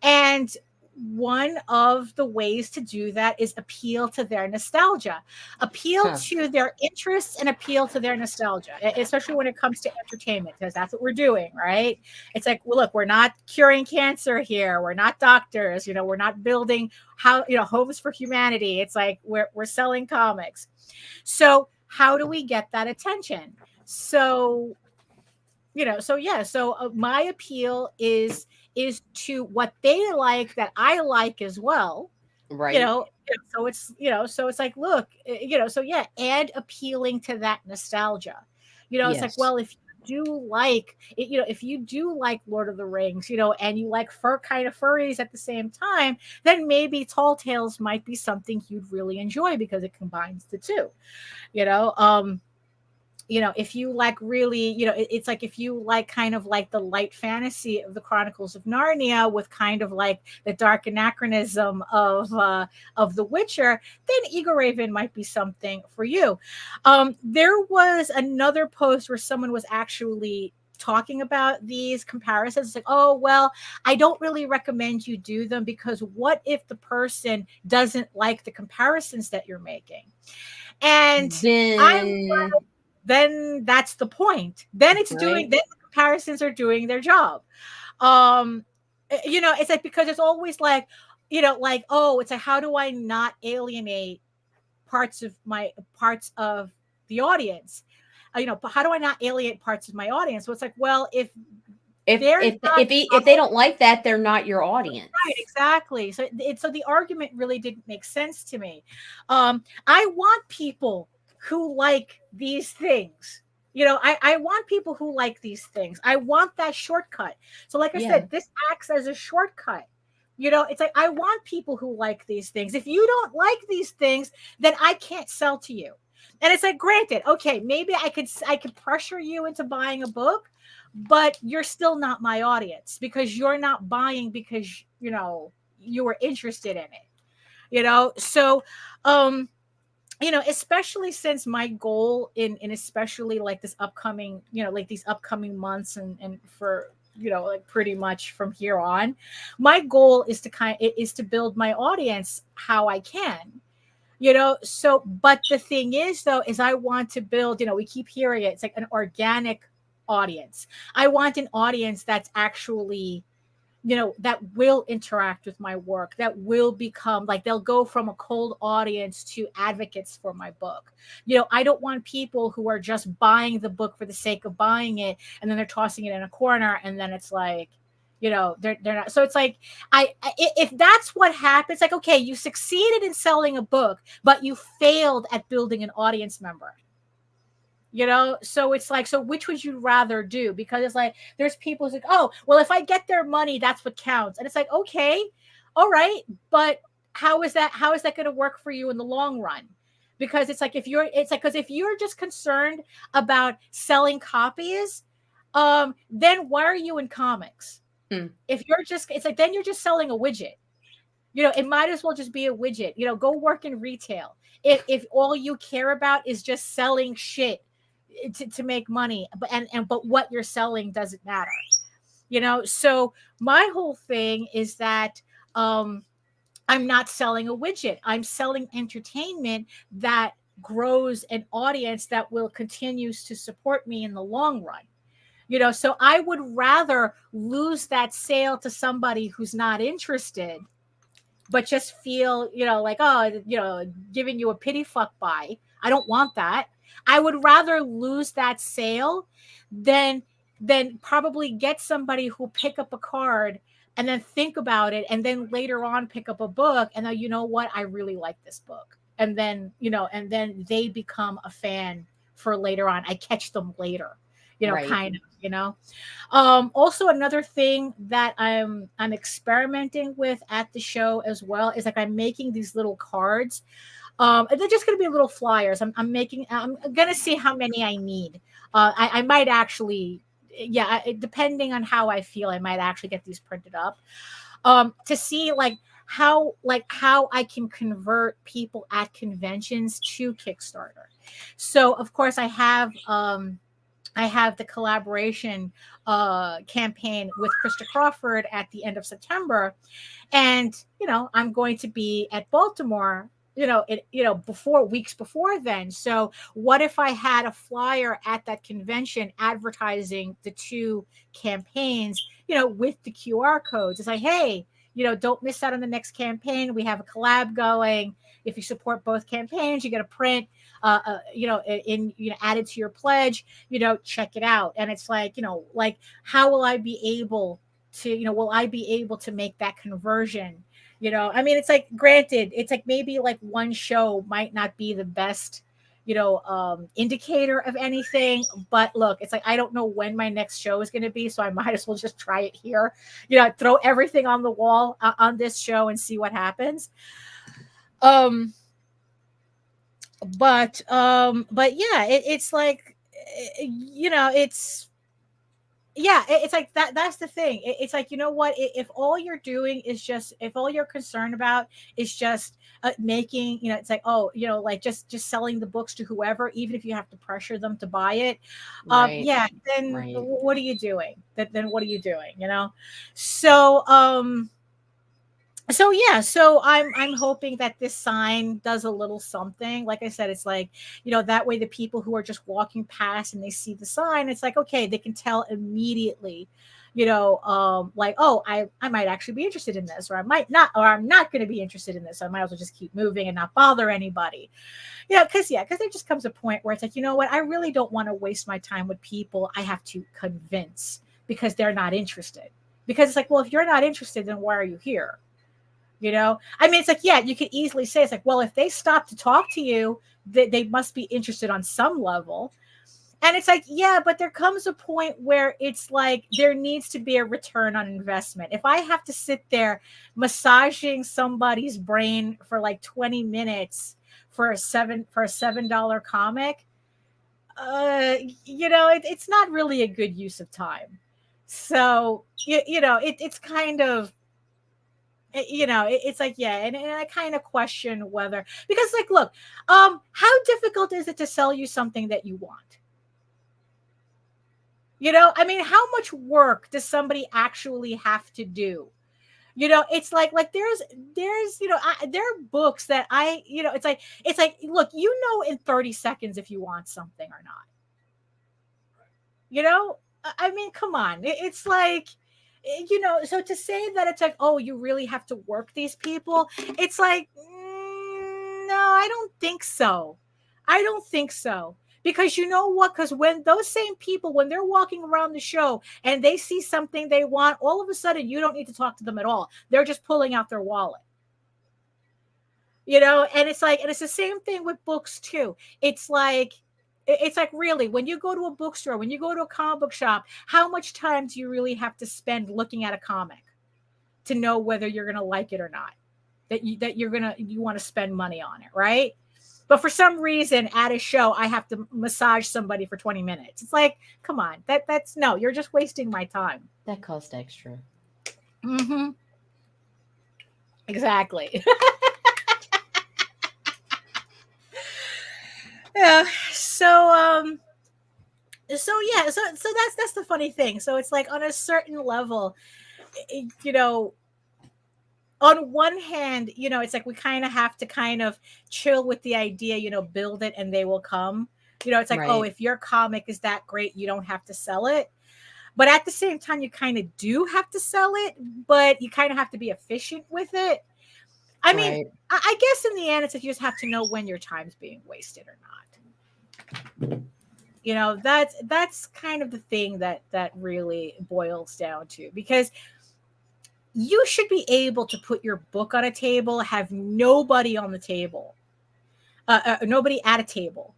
And one of the ways to do that is appeal to their nostalgia, appeal to their interests, and appeal to their nostalgia, especially when it comes to entertainment, because that's what we're doing, right? It's like, well, look, we're not curing cancer here. We're not doctors. We're not building homes for humanity. It's like we're selling comics. So how do we get that attention? So my appeal is to what they like that I like as well. Right. So it's like, look, and appealing to that nostalgia. It's like, well, if you do like if you do like Lord of the Rings, and you like kind of furries at the same time, then maybe Tall Tales might be something you'd really enjoy because it combines the two. If you like really, it's like if you like kind of like the light fantasy of the Chronicles of Narnia with kind of like the dark anachronism of The Witcher, then Eagle Raven might be something for you. There was another post where someone was actually talking about these comparisons. It's like, oh, well, I don't really recommend you do them because what if the person doesn't like the comparisons that you're making? And then that's the point. Then it's then the comparisons are doing their job. It's like, because it's always like, oh, it's like, how do I not alienate parts of the audience? How do I not alienate parts of my audience? So it's like, well, if they don't like that, they're not your audience. Right, exactly. So the argument really didn't make sense to me. I want people who like these things. I want people who like these things. I want that shortcut. So like I said, this acts as a shortcut. It's like, I want people who like these things. If you don't like these things, then I can't sell to you. And it's like, granted, okay, maybe I could pressure you into buying a book, but you're still not my audience because you're not buying because, you were interested in it. So, especially since my goal in especially like this upcoming, like these upcoming months and for, like pretty much from here on, my goal is to build my audience how I can, so, but the thing is though, is I want to build, we keep hearing it, it's like an organic audience. I want an audience that's actually, that will interact with my work, that will become like, they'll go from a cold audience to advocates for my book. I don't want people who are just buying the book for the sake of buying it and then they're tossing it in a corner and then it's like, they're not. So it's like, if that's what happens, like, okay, you succeeded in selling a book, but you failed at building an audience member. So it's like, so which would you rather do? Because it's like, there's people who's like, oh, well, if I get their money, that's what counts. And it's like, okay, all right, but how is that going to work for you in the long run? Because it's like, because if you're just concerned about selling copies, then why are you in comics? If you're just, it's like, then you're just selling a widget. It might as well just be a widget. Go work in retail. If all you care about is just selling shit to make money, but what you're selling doesn't matter. So my whole thing is that I'm not selling a widget. I'm selling entertainment that grows an audience that will continues to support me in the long run. So I would rather lose that sale to somebody who's not interested, but just feel, like, oh, giving you a pity fuck buy. I don't want that. I would rather lose that sale than probably get somebody who'll pick up a card and then think about it and then later on pick up a book and then, you know what, I really like this book. And then, and then they become a fan for later on. I catch them later. Right. Kind of, also another thing that I'm experimenting with at the show as well is like, I'm making these little cards And they're just going to be little flyers. I'm going to see how many I need. I might actually, depending on how I feel, I might actually get these printed up, to see how I can convert people at conventions to Kickstarter. So of course I have the collaboration campaign with Krista Crawford at the end of September. And, I'm going to be at Baltimore, weeks before then. So what if I had a flyer at that convention advertising the two campaigns, with the QR codes? It's like, hey, don't miss out on the next campaign. We have a collab going. If you support both campaigns, you get a print, added to your pledge, check it out. And it's like, how will I be able to, will I be able to make that conversion? It's like, granted, it's like maybe like one show might not be the best, indicator of anything, but look, it's like, I don't know when my next show is going to be, so I might as well just try it here, throw everything on the wall on this show and see what happens. But yeah, it's like, it's like that's the thing. It's like, what, if all you're doing is if all you're concerned about is just making, it's like, just selling the books to whoever, even if you have to pressure them to buy it, then what are you doing? Then what are you doing? So I'm hoping that this sign does a little something. Like I said, it's like, that way the people who are just walking past and they see the sign, it's like, okay, they can tell immediately, I might actually be interested in this, or I might not, or I'm not going to be interested in this. So I might as well just keep moving and not bother anybody. Because there just comes a point where it's like, what, I really don't want to waste my time with people I have to convince because they're not interested. Because it's like, well, if you're not interested, then why are you here? It's like, you could easily say, it's like, well, if they stop to talk to you, they must be interested on some level. And it's like, but there comes a point where it's like, there needs to be a return on investment. If I have to sit there massaging somebody's brain for like 20 minutes for a $7 comic, it's not really a good use of time. So, it's kind of, it's like, and I kind of question whether, because like, look, how difficult is it to sell you something that you want? How much work does somebody actually have to do? It's like there's there are books that it's like, look, in 30 seconds if you want something or not. Come on. It's like, so to say that it's like, oh, you really have to work these people, it's like, no, I don't think so. Because you know what? Because when those same people, when they're walking around the show and they see something they want, all of a sudden you don't need to talk to them at all. They're just pulling out their wallet. And it's like, and it's the same thing with books too. It's like really, when you go to a bookstore, when you go to a comic book shop, how much time do you really have to spend looking at a comic to know whether you're going to like it or not? That you want to spend money on it, right? But for some reason at a show, I have to massage somebody for 20 minutes. It's like, come on, that's no, you're just wasting my time. That cost extra. Mm-hmm. Exactly. Yeah. So that's the funny thing. So it's like, on a certain level, on one hand, it's like we kind of have to kind of chill with the idea, build it and they will come. It's like, oh, if your comic is that great, you don't have to sell it. But at the same time, you kind of do have to sell it, but you kind of have to be efficient with it. I guess in the end, it's like you just have to know when your time's being wasted or not. That's kind of the thing that really boils down to, because you should be able to put your book on a table, have nobody on the table, nobody at a table,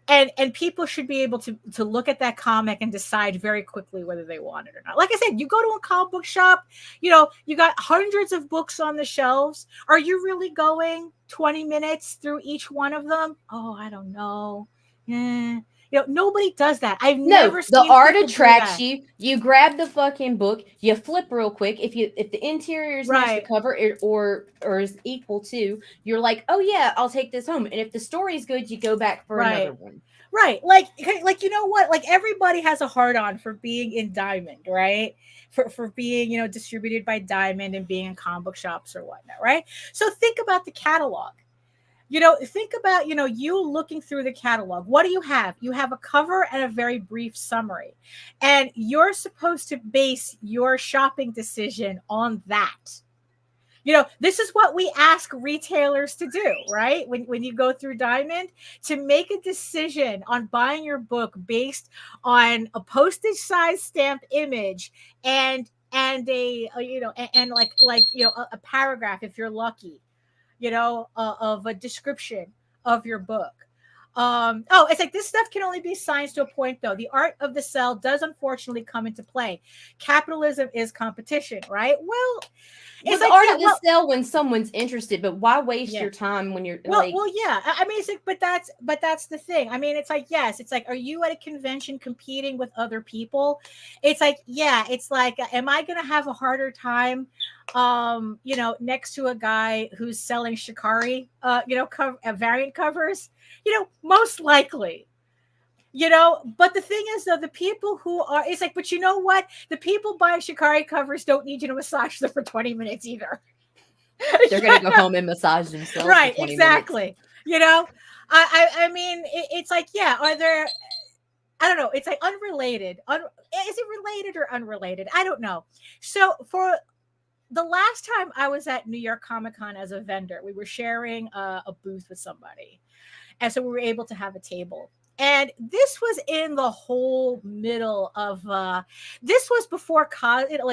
and people should be able to look at that comic and decide very quickly whether they want it or not. Like I said, you go to a comic book shop, you know, you got hundreds of books on the shelves. Are you really going 20 minutes through each one of them? Oh, I don't know. Yeah. You know, nobody does that. I've never seen the art people do attracts that. you. You grab the fucking book, you flip real quick. If the interior is match the Right. cover or is equal to, you're like, oh yeah, I'll take this home. And if the story's good, you go back for Right. another one. Right. Like you know what? Like everybody has a hard on for being in Diamond, right? For being, you know, distributed by Diamond and being in comic book shops or whatnot, right? So think about the catalog. You know, think about, you know, you looking through the catalog. What do you have? You have a cover and a very brief summary. And you're supposed to base your shopping decision on that. You know, this is what we ask retailers to do, right? When you go through Diamond, to make a decision on buying your book based on a postage size stamped image and a you know, and like you know, a paragraph if you're lucky, you know, of a description of your book. Oh, it's like this stuff can only be science to a point, though. The art of the sell does unfortunately come into play. Capitalism is competition, right? Well, it's like art of the sell when someone's interested, but why waste your time when you're well, yeah. I mean, it's like, but that's the thing. I mean, it's like, yes, it's like, are you at a convention competing with other people? It's like, yeah, it's like, am I going to have a harder time, you know, next to a guy who's selling Shikari, you know, variant covers? You know, most likely. You know, but the thing is, though, the people who are, it's like, but you know what? The people buying Shikari covers don't need you to massage them for 20 minutes either. They're going to go home and massage themselves. Right, exactly. Minutes. You know, I mean, it's like, yeah, are there, I don't know, it's like unrelated. Is it related or unrelated? I don't know. So for the last time I was at New York Comic Con as a vendor, we were sharing a booth with somebody. And so we were able to have a table. And this was in the whole middle of this was before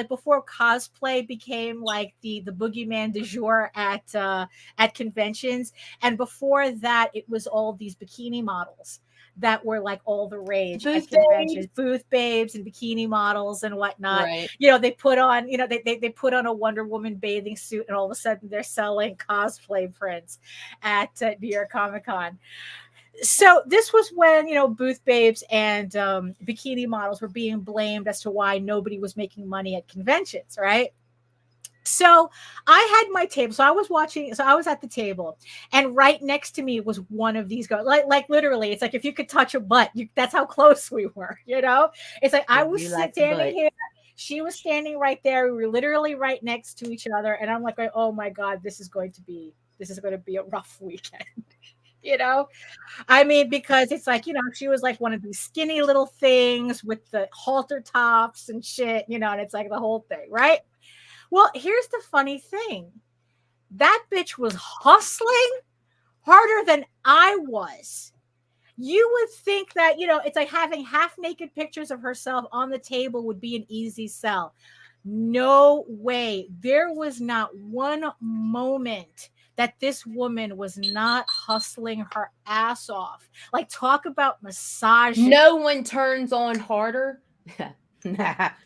before cosplay became like the boogeyman du jour at conventions. And before that, it was all these bikini models that were like all the rage at conventions, booth babes and bikini models and whatnot. Right. You know, they put on, you know, they put on a Wonder Woman bathing suit, and all of a sudden they're selling cosplay prints at New York Comic Con. So this was when, you know, booth babes and bikini models were being blamed as to why nobody was making money at conventions, right? So I had my table. So I was at the table, and right next to me was one of these girls. Like literally, it's like if you could touch a butt, that's how close we were, you know? It's like I was standing here. She was standing right there. We were literally right next to each other. And I'm like, oh my God, this is going to be a rough weekend. You know, I mean, because it's like, you know, she was like one of these skinny little things with the halter tops and shit, you know, and it's like the whole thing, right? Well, here's the funny thing. That bitch was hustling harder than I was. You would think that, you know, it's like having half naked pictures of herself on the table would be an easy sell. No way. There was not one moment that this woman was not hustling her ass off. Like, talk about massaging. No one turns on harder.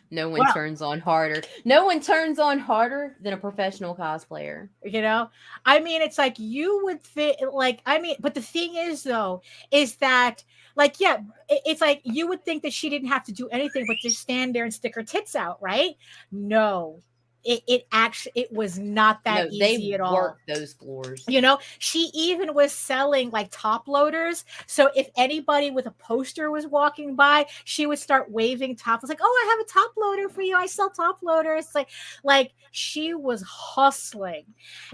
No one turns on harder. No one turns on harder than a professional cosplayer. You know, I mean, it's like you would think, like, I mean, but the thing is, though, is that, like, yeah, it's like you would think that she didn't have to do anything but just stand there and stick her tits out, right? No. It was not that easy at all. They worked those floors. You know, she even was selling like top loaders. So if anybody with a poster was walking by, she would start waving top. It's like, oh, I have a top loader for you. I sell top loaders. Like she was hustling.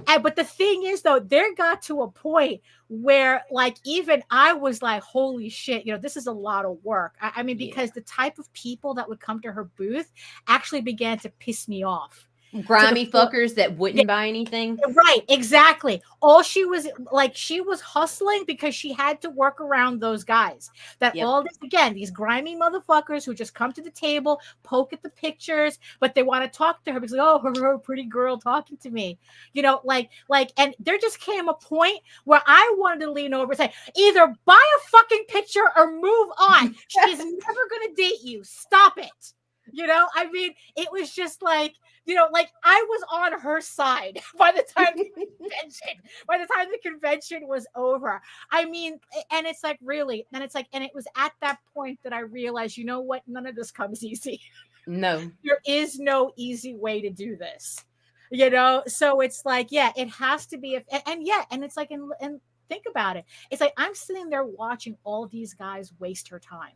But the thing is, though, there got to a point where like even I was like, holy shit, you know, this is a lot of work. I mean, because the type of people that would come to her booth actually began to piss me off. grimy fuckers that wouldn't buy anything. Right, exactly. All she was like, she was hustling because she had to work around those guys. That all this, again, these grimy motherfuckers who just come to the table, poke at the pictures, but they want to talk to her because, oh, her pretty girl talking to me. You know, like, and there just came a point where I wanted to lean over and say, either buy a fucking picture or move on. She's never gonna date you. Stop it. You know, I mean, it was just like, you know, like I was on her side by the time the convention was over. I mean, and it's like, really, and it's like, and it was at that point that I realized, you know what, none of this comes easy. No, there is no easy way to do this, you know. So it's like, yeah, it has to be, and it's like, and think about it. It's like I'm sitting there watching all these guys waste her time,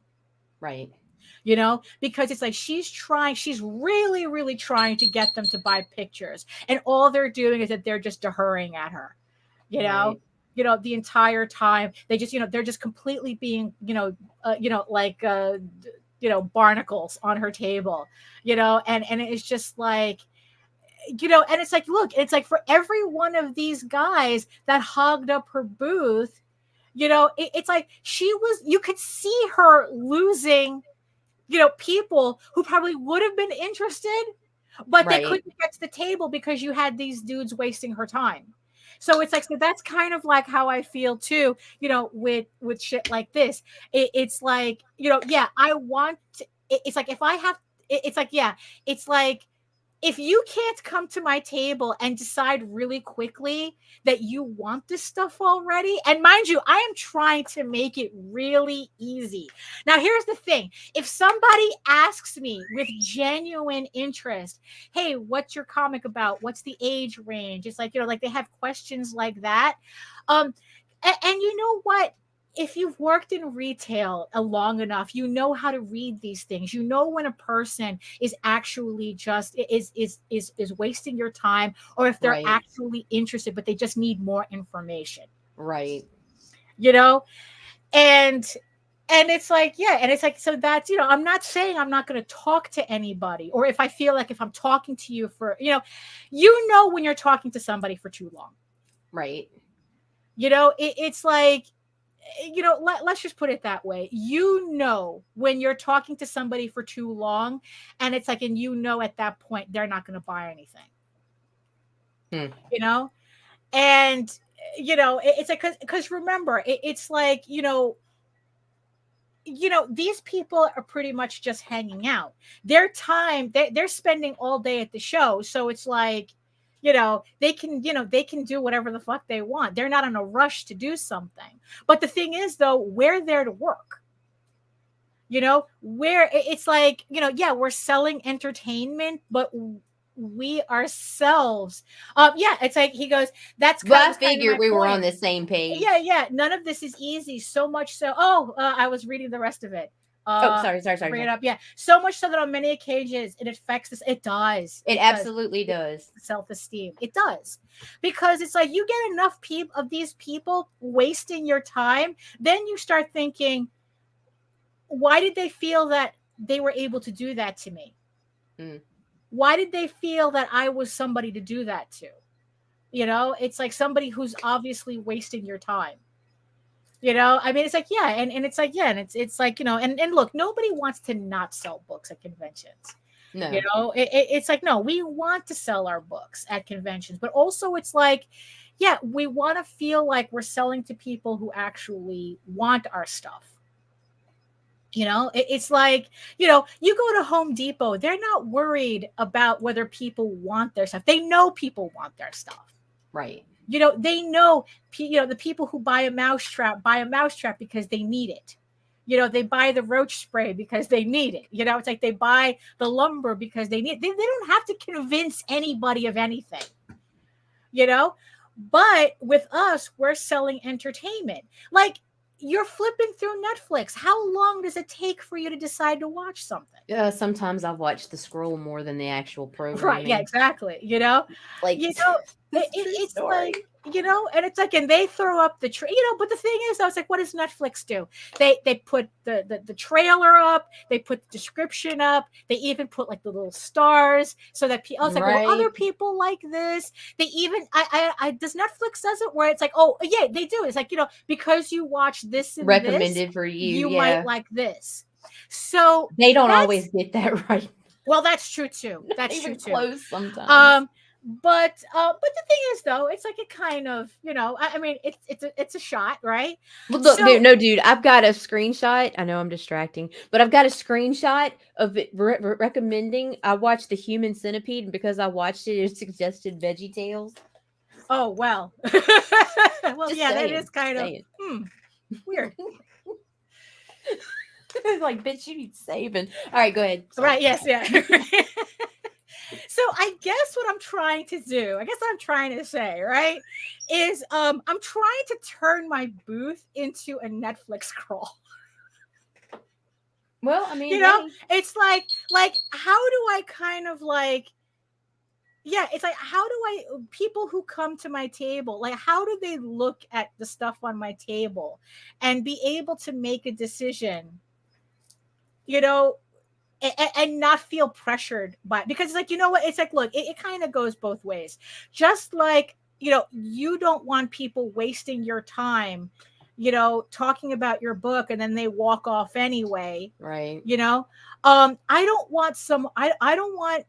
right? You know, because it's like she's really, really trying to get them to buy pictures, and all they're doing is that they're just hurrying at her, you know. Right. You know, the entire time they just, you know, they're just completely being, like barnacles on her table, you know, and it's just like, you know, and it's like, look, it's like for every one of these guys that hogged up her booth, you know, it's like you could see her losing, you know, people who probably would have been interested, but they couldn't get to the table because you had these dudes wasting her time. So it's like, so that's kind of like how I feel too, you know, with shit like this. It's like, you know, yeah, I want to, it's like, if I have, it's like, yeah, it's like, if you can't come to my table and decide really quickly that you want this stuff already, and mind you, I am trying to make it really easy. Now, here's the thing. If somebody asks me with genuine interest, hey, what's your comic about? What's the age range? It's like, you know, like they have questions like that. And you know what? If you've worked in retail long enough, you know how to read these things. You know when a person is actually just is wasting your time, or if they're actually interested, but they just need more information. Right. You know, and it's like, yeah, and it's like, so that's, you know, I'm not saying I'm not going to talk to anybody, or if I feel like if I'm talking to you for, you know, when you're talking to somebody for too long. Right. You know, it's like, you know, let's just put it that way. You know, when you're talking to somebody for too long, and it's like, and you know, at that point, they're not going to buy anything, you know? And, you know, it's like, because remember, it's like, you know, these people are pretty much just hanging out. Their time, they're spending all day at the show. So it's like, you know, they can do whatever the fuck they want. They're not in a rush to do something. But the thing is, though, we're there to work. You know, where it's like, you know, yeah, we're selling entertainment, but we ourselves, it's like, he goes, that's kind well, of, I figured we were on the same page. Yeah. None of this is easy. So much so. I was reading the rest of it. Sorry. Bring it up. Yeah. So much so that on many occasions it affects this. It does. It absolutely does. Self-esteem. It does. Because it's like you get enough of these people wasting your time, then you start thinking, why did they feel that they were able to do that to me? Why did they feel that I was somebody to do that to? You know, it's like somebody who's obviously wasting your time. You know, I mean, it's like, yeah, and it's like, yeah, and it's like, you know, and look, nobody wants to not sell books at conventions. No. You know, it's like, no, we want to sell our books at conventions, but also it's like, yeah, we want to feel like we're selling to people who actually want our stuff. You know, it's like, you know, you go to Home Depot, they're not worried about whether people want their stuff. They know people want their stuff. Right. You know, they know, you know, the people who buy a mousetrap because they need it. You know, they buy the roach spray because they need it. You know, it's like they buy the lumber because they need it. They don't have to convince anybody of anything, you know, but with us, we're selling entertainment. Like, you're flipping through Netflix. How long does it take for you to decide to watch something? Sometimes I've watched the scroll more than the actual program. Right. Yeah, exactly. You know, like, you know, it's like, you know, and it's like, and they throw up the but the thing is, I was like, what does Netflix do? They put the trailer up, they put the description up, they even put like the little stars so that I was like, well, other people like this. They even I does Netflix does it where it's like, oh yeah, they do. It's like, you know, because you watch this and recommended this, for you, you might like this. So they don't always get that right. Well, that's true too. That's even true close too. Sometimes. But the thing is, though, it's like a kind of, you know, I mean, it's a shot, right? Well, look, dude, I've got a screenshot. I know I'm distracting, but I've got a screenshot of it recommending. I watched The Human Centipede, and because I watched it, it suggested Veggie Tales. Oh well, well, yeah, that is kind of weird. It's like, bitch, you need saving. All right, go ahead. Sorry. Right? Yes, yeah. So I guess what I'm trying to do, I'm trying to say, right, is I'm trying to turn my booth into a Netflix crawl. Well, I mean, you know, it's like how do I kind of like, yeah, it's like, how do people who come to my table, like, how do they look at the stuff on my table and be able to make a decision, you know, and not feel pressured by it? Because it's like, you know what, it's like, look, it kind of goes both ways. Just like, you know, you don't want people wasting your time, you know, talking about your book and then they walk off anyway, right? You know, I don't want I don't want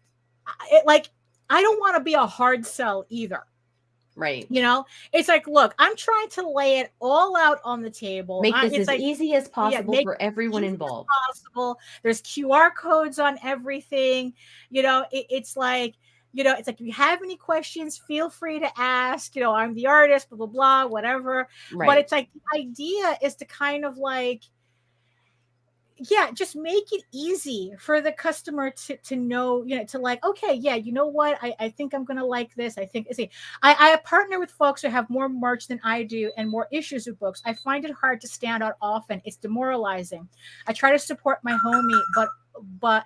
it, like, I don't want to be a hard sell either. Right. You know, it's like, look, I'm trying to lay it all out on the table. Make this as easy as possible for everyone involved. Possible. There's QR codes on everything. You know, it's like, you know, it's like, if you have any questions, feel free to ask. You know, I'm the artist, blah, blah, blah, whatever. Right. But it's like, the idea is to kind of like, yeah, just make it easy for the customer to know, you know, to like, okay, yeah, you know what, I think I'm gonna like this. I think, see, I partner with folks who have more merch than I do and more issues with books. I find it hard to stand out often. It's demoralizing. I try to support my homie, but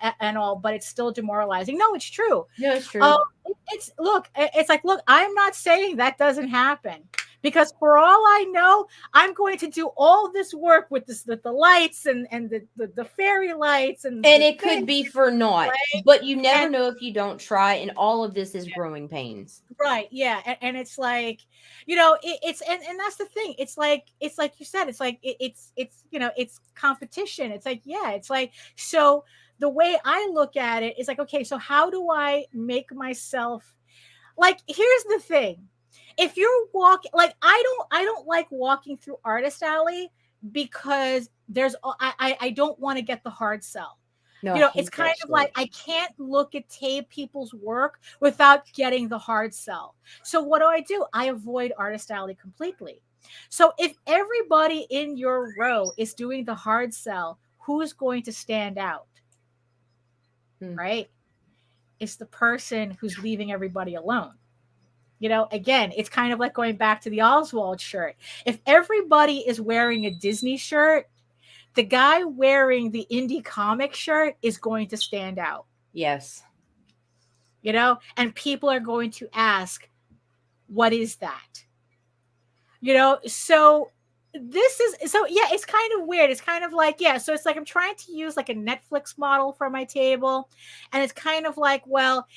it's still demoralizing. No, it's true. No, it's true. It's like, look, I'm not saying that doesn't happen. Because for all I know, I'm going to do all this work with the lights and the fairy lights and it could be for naught, right? But you never know if you don't try. And all of this is growing pains, right? Yeah, and it's like, you know, it's that's the thing. It's like you said. It's like it's you know, it's competition. It's like, yeah, it's like, so the way I look at it is like, okay, so how do I make myself, like, here's the thing. If you're walking, like, I don't like walking through Artist Alley because I don't want to get the hard sell. No, you know, it's kind of like, I can't look at people's work without getting the hard sell. So what do? I avoid Artist Alley completely. So if everybody in your row is doing the hard sell, who's going to stand out? Right? It's the person who's leaving everybody alone. You know, again, it's kind of like going back to the Oswald shirt. If everybody is wearing a Disney shirt, the guy wearing the indie comic shirt is going to stand out. Yes. You know, and people are going to ask, what is that? You know, so yeah, it's kind of weird. It's kind of like, yeah, so it's like I'm trying to use like a Netflix model for my table. And it's kind of like, well,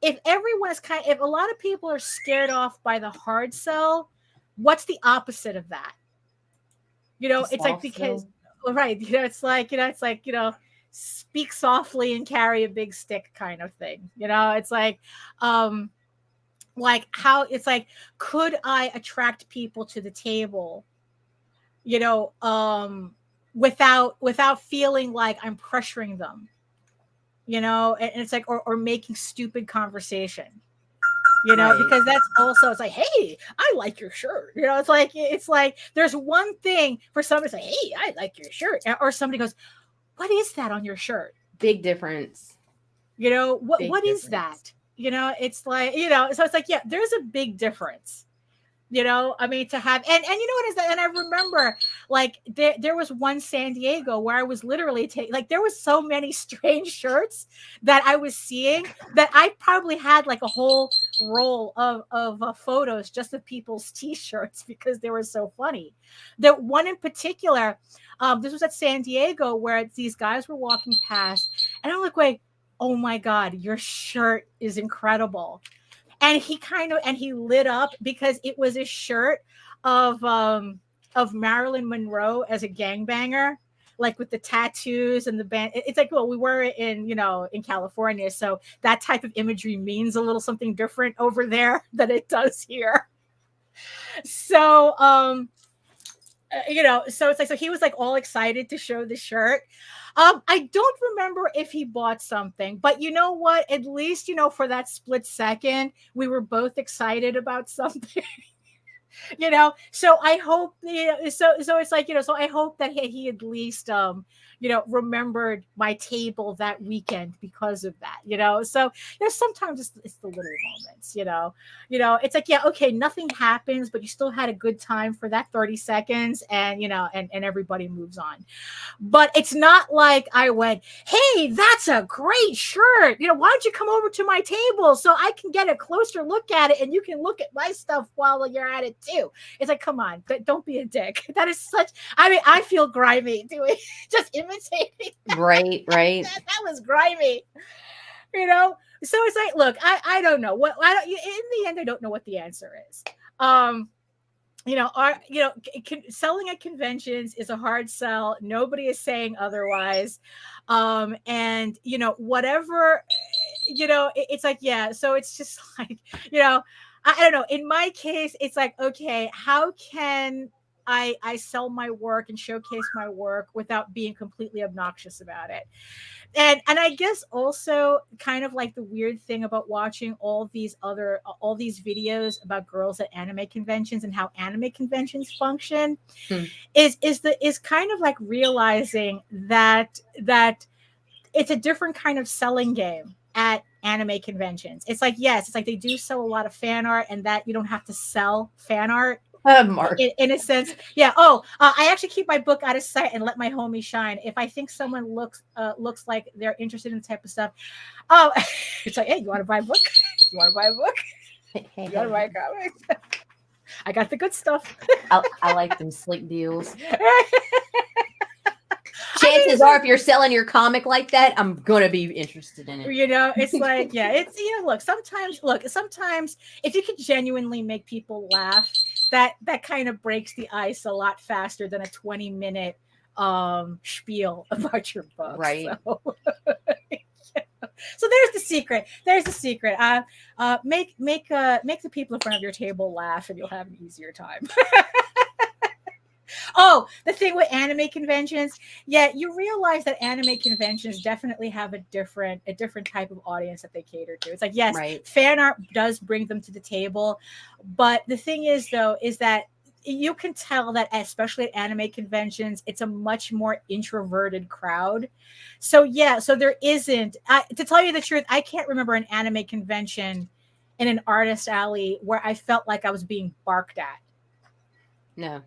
if everyone is if a lot of people are scared off by the hard sell, what's the opposite of that? You know, it's like, because, right, you know, it's like, you know, speak softly and carry a big stick kind of thing. You know, it's like how it's like, could I attract people to the table, you know, without feeling like I'm pressuring them? You know, and it's like, or making stupid conversation, you know, right. Because that's also, it's like, hey, I like your shirt. You know, it's like there's one thing for somebody to say, hey, I like your shirt. Or somebody goes, what is that on your shirt? Big difference. You know, what is that? You know, it's like, you know, so it's like, yeah, there's a big difference. You know, I mean, to have, and you know what is that? And I remember, like, there was one San Diego where I was literally like, there was so many strange shirts that I was seeing that I probably had like a whole roll of photos just of people's t-shirts because they were so funny. The one in particular, this was at San Diego, where these guys were walking past, and I'm like, oh my God, your shirt is incredible. And he lit up because it was a shirt of Marilyn Monroe as a gangbanger, like with the tattoos and the band. It's like, well, we were in California, so that type of imagery means a little something different over there than it does here. So, so it's like, so he was like all excited to show the shirt. I don't remember if he bought something, but you know what? At least, for that split second, we were both excited about something. So I hope, so it's like, so I hope that he at least, remembered my table that weekend because of that, so, sometimes it's the little moments, it's like, yeah, okay, nothing happens, but you still had a good time for that 30 seconds and, and everybody moves on. But it's not like I went, hey, that's a great shirt. Why don't you come over to my table so I can get a closer look at it and you can look at my stuff while you're at it too. It's like, come on, don't be a dick. That is such, I feel grimy doing, just imitating. Right. That was grimy, So it's like, look, I don't know what, in the end, I don't know what the answer is. Selling at conventions is a hard sell. Nobody is saying otherwise. And whatever, it's like, yeah. So it's just like, I don't know. In my case, it's like, okay, how can I sell my work and showcase my work without being completely obnoxious about it? And I guess also kind of like the weird thing about watching all these videos about girls at anime conventions and how anime conventions function is kind of like realizing that it's a different kind of selling game at anime conventions. It's like, yes, it's like they do sell a lot of fan art, and that you don't have to sell fan art. Mark. In a sense, yeah. I actually keep my book out of sight and let my homie shine. If I think someone looks like they're interested in the type of stuff, it's like, hey, you want to buy a book? You want to buy a book? You want to buy a comic? I got the good stuff. I like them slick deals. Chances are, if you're selling your comic like that, I'm gonna be interested in it. It's like, yeah, it's sometimes if you can genuinely make people laugh, that kind of breaks the ice a lot faster than a 20-minute spiel about your book. Right. So there's the secret. Make the people in front of your table laugh, and you'll have an easier time. Oh, the thing with anime conventions, yeah, you realize that anime conventions definitely have a different type of audience that they cater to. It's like, yes, right, fan art does bring them to the table, but the thing is, though, is that you can tell that, especially at anime conventions, it's a much more introverted crowd. So yeah, so there isn't, to tell you the truth, I can't remember an anime convention in an artist alley where I felt like I was being barked at. No.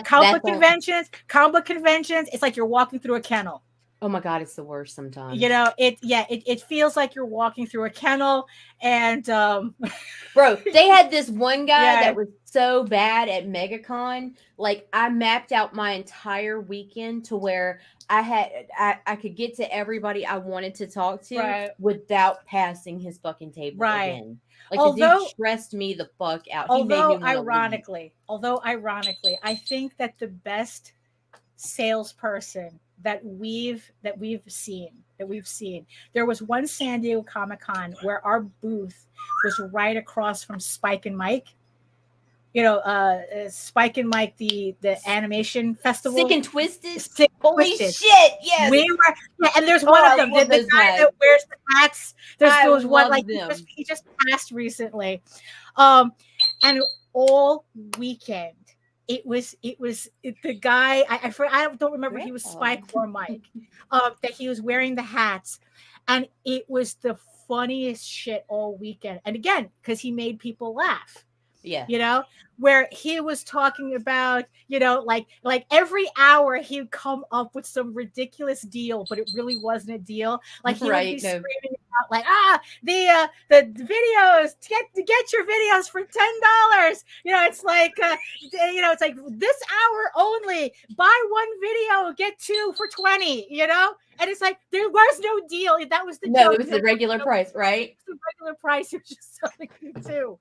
Comic book conventions, it's like you're walking through a kennel. Oh my God, it's the worst sometimes. It feels like you're walking through a kennel. And bro, they had this one guy that was so bad at MegaCon. Like, I mapped out my entire weekend to where I could get to everybody I wanted to talk to without passing his fucking table again. Like, the dude stressed me the fuck out. Although ironically, I think that the best salesperson that we've seen, there was one San Diego Comic-Con where our booth was right across from Spike and Mike. Spike and Mike, the animation festival. Sick and Twisted. Holy shit! Yes, we were. And there's one of them, the guy that wears the hats. There was one like he just passed recently, and all weekend it was the guy. I don't remember if he was Spike or Mike. That he was wearing the hats, and it was the funniest shit all weekend. And again, because he made people laugh. Yeah. Where he was talking about, like every hour he'd come up with some ridiculous deal, but it really wasn't a deal. Like he would be screaming like the videos, get your videos for $10. It's like it's like this hour only, buy one video, get two for 20, and it's like there was no deal. That was the joke. It was the regular price, right? The regular price. You're just selling you two,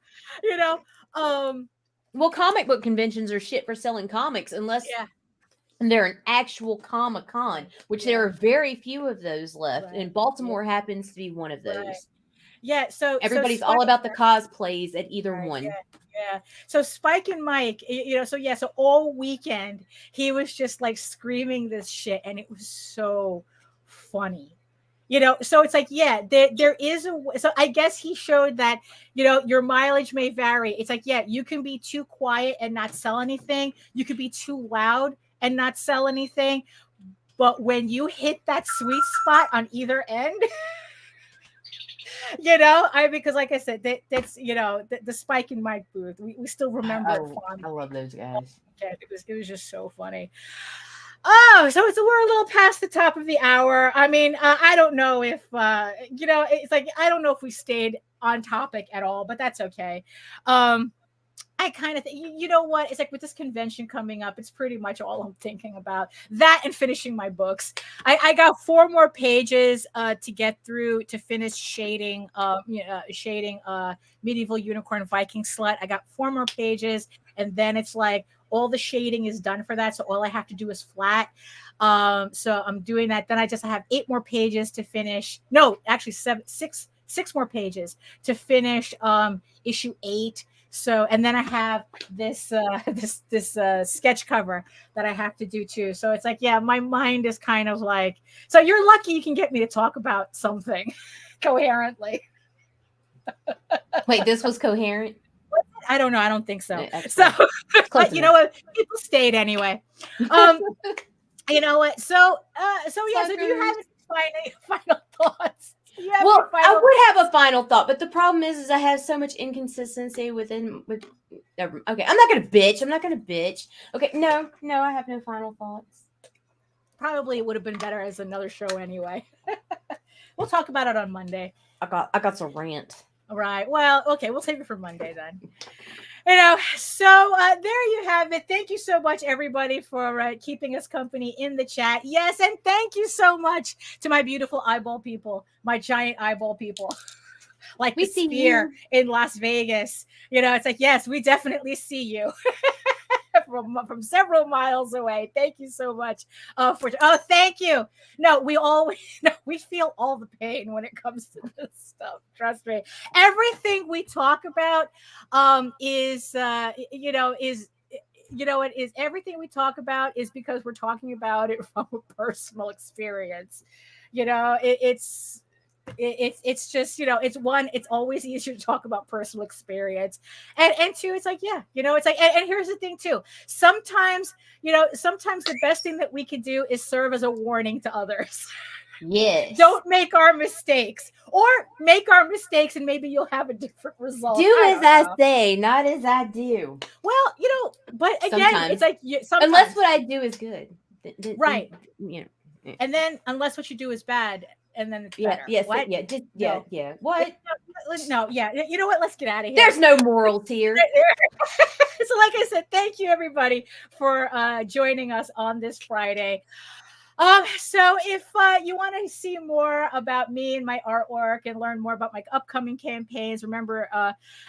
Well, comic book conventions are shit for selling comics unless they're an actual Comic-Con, which there are very few of those left. Right. And Baltimore happens to be one of those. Right. Yeah, so everybody's all about the cosplays at either one. Yeah. So Spike and Mike, so all weekend he was just like screaming this shit, and it was so funny. So it's like, there is so I guess he showed that, your mileage may vary. It's like, you can be too quiet and not sell anything. You could be too loud and not sell anything. But when you hit that sweet spot on either end, because like I said, that's, the Spike and Mike booth, we still remember it fondly. I love those guys. It was just so funny. Oh, so we're a little past the top of the hour. I mean, I don't know if, it's like, I don't know if we stayed on topic at all, but that's okay. I kind of think, you know what? It's like with this convention coming up, it's pretty much all I'm thinking about. That and finishing my books. I got 4 more pages to get through to finish shading Medieval Unicorn Viking Slut. I got 4 more pages, and then it's like all the shading is done for that. So all I have to do is flat. So I'm doing that. Then I have 8 more pages to finish. No, actually 6 more pages to finish issue 8. So, and then I have this sketch cover that I have to do too. So it's like, my mind is kind of like, so you're lucky you can get me to talk about something coherently. Wait, this was coherent? I don't know. I don't think so. So, but you know what? People stayed anyway. You know what? So do you have any final thoughts? Well, I would have a final thought, but the problem is I have so much inconsistency with. Okay, I'm not gonna bitch. Okay, no, I have no final thoughts. Probably it would have been better as another show anyway. We'll talk about it on Monday. I got some rant. All right. Well, okay, we'll save it for Monday then. So there you have it. Thank you so much, everybody, for keeping us company in the chat. Yes, and thank you so much to my beautiful eyeball people, my giant eyeball people, like we see here in Las Vegas. It's like, yes, we definitely see you from several miles away. Thank you so much thank you. No, we feel all the pain when it comes to this stuff. Trust me. Everything we talk about is everything we talk about is because we're talking about it from a personal experience. It's just, it's always easier to talk about personal experience. And two, it's like, it's like, and here's the thing too. Sometimes the best thing that we can do is serve as a warning to others. Yes. Don't make our mistakes, or make our mistakes and maybe you'll have a different result. Do as I say, not as I do. Well, but again, sometimes. It's like, unless what I do is good. Right. And then unless what you do is bad, and then it's better. Yes, what? What? No, you know what? Let's get out of here. There's no morals here. So like I said, thank you everybody for joining us on this Friday. So if you want to see more about me and my artwork and learn more about my upcoming campaigns, remember,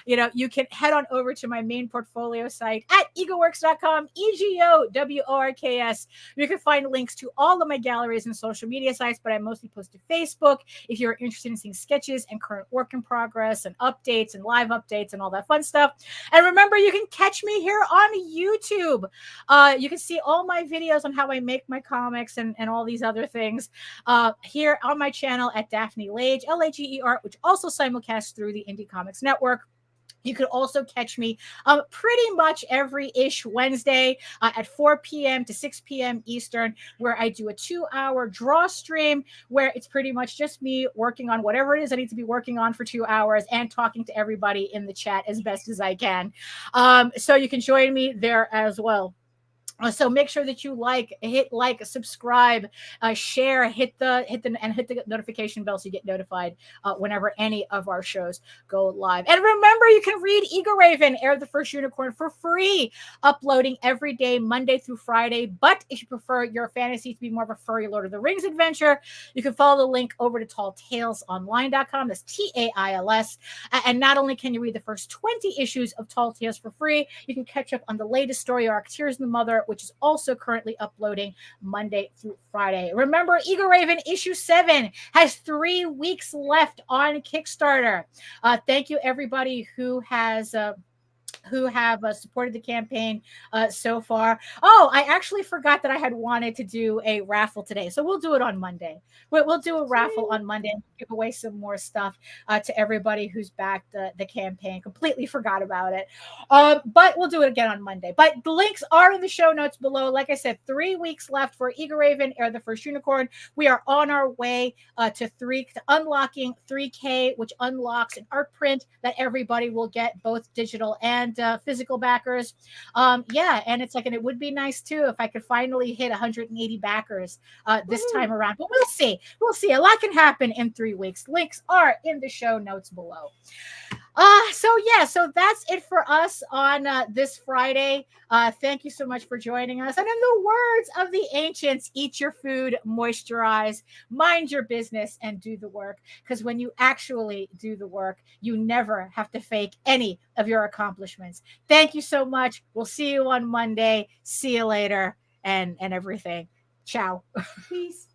you can head on over to my main portfolio site at egoworks.com, EGOWORKS. You can find links to all of my galleries and social media sites, but I mostly post to Facebook if you're interested in seeing sketches and current work in progress and updates and live updates and all that fun stuff. And remember, you can catch me here on YouTube. You can see all my videos on how I make my comics and all these other things here on my channel at Daphne Lage, Lage Art, which also simulcasts through the Indie Comics Network. You could also catch me pretty much every-ish Wednesday at 4 p.m. to 6 p.m. Eastern, where I do a 2-hour draw stream where it's pretty much just me working on whatever it is I need to be working on for 2 hours and talking to everybody in the chat as best as I can. So you can join me there as well. So make sure that you hit like, subscribe, share, hit the notification bell so you get notified whenever any of our shows go live. And remember, you can read Eagle Raven, Heir of the First Unicorn, for free, uploading every day, Monday through Friday. But if you prefer your fantasy to be more of a furry Lord of the Rings adventure, you can follow the link over to talltalesonline.com. That's TAILS. And not only can you read the first 20 issues of Tall Tales for free, you can catch up on the latest story arc, Tears in the Mother, which is also currently uploading Monday through Friday. Remember, Eagle Raven issue 7 has 3 weeks left on Kickstarter. Thank you, everybody who have supported the campaign so far. Oh, I actually forgot that I had wanted to do a raffle today, so we'll do it on Monday. We'll do a raffle on Monday and give away some more stuff to everybody who's backed the campaign. Completely forgot about it, but we'll do it again on Monday. But the links are in the show notes below. Like I said, 3 weeks left for Eagle Raven, Heir of the First Unicorn. We are on our way to unlocking 3K, which unlocks an art print that everybody will get, both digital and physical backers. And it would be nice too if I could finally hit 180 backers this time around, but we'll see. A lot can happen in 3 weeks. Links are in the show notes below. So that's it for us on this Friday. Thank you so much for joining us. And in the words of the ancients, eat your food, moisturize, mind your business, and do the work. Because when you actually do the work, you never have to fake any of your accomplishments. Thank you so much. We'll see you on Monday. See you later and everything. Ciao. Peace.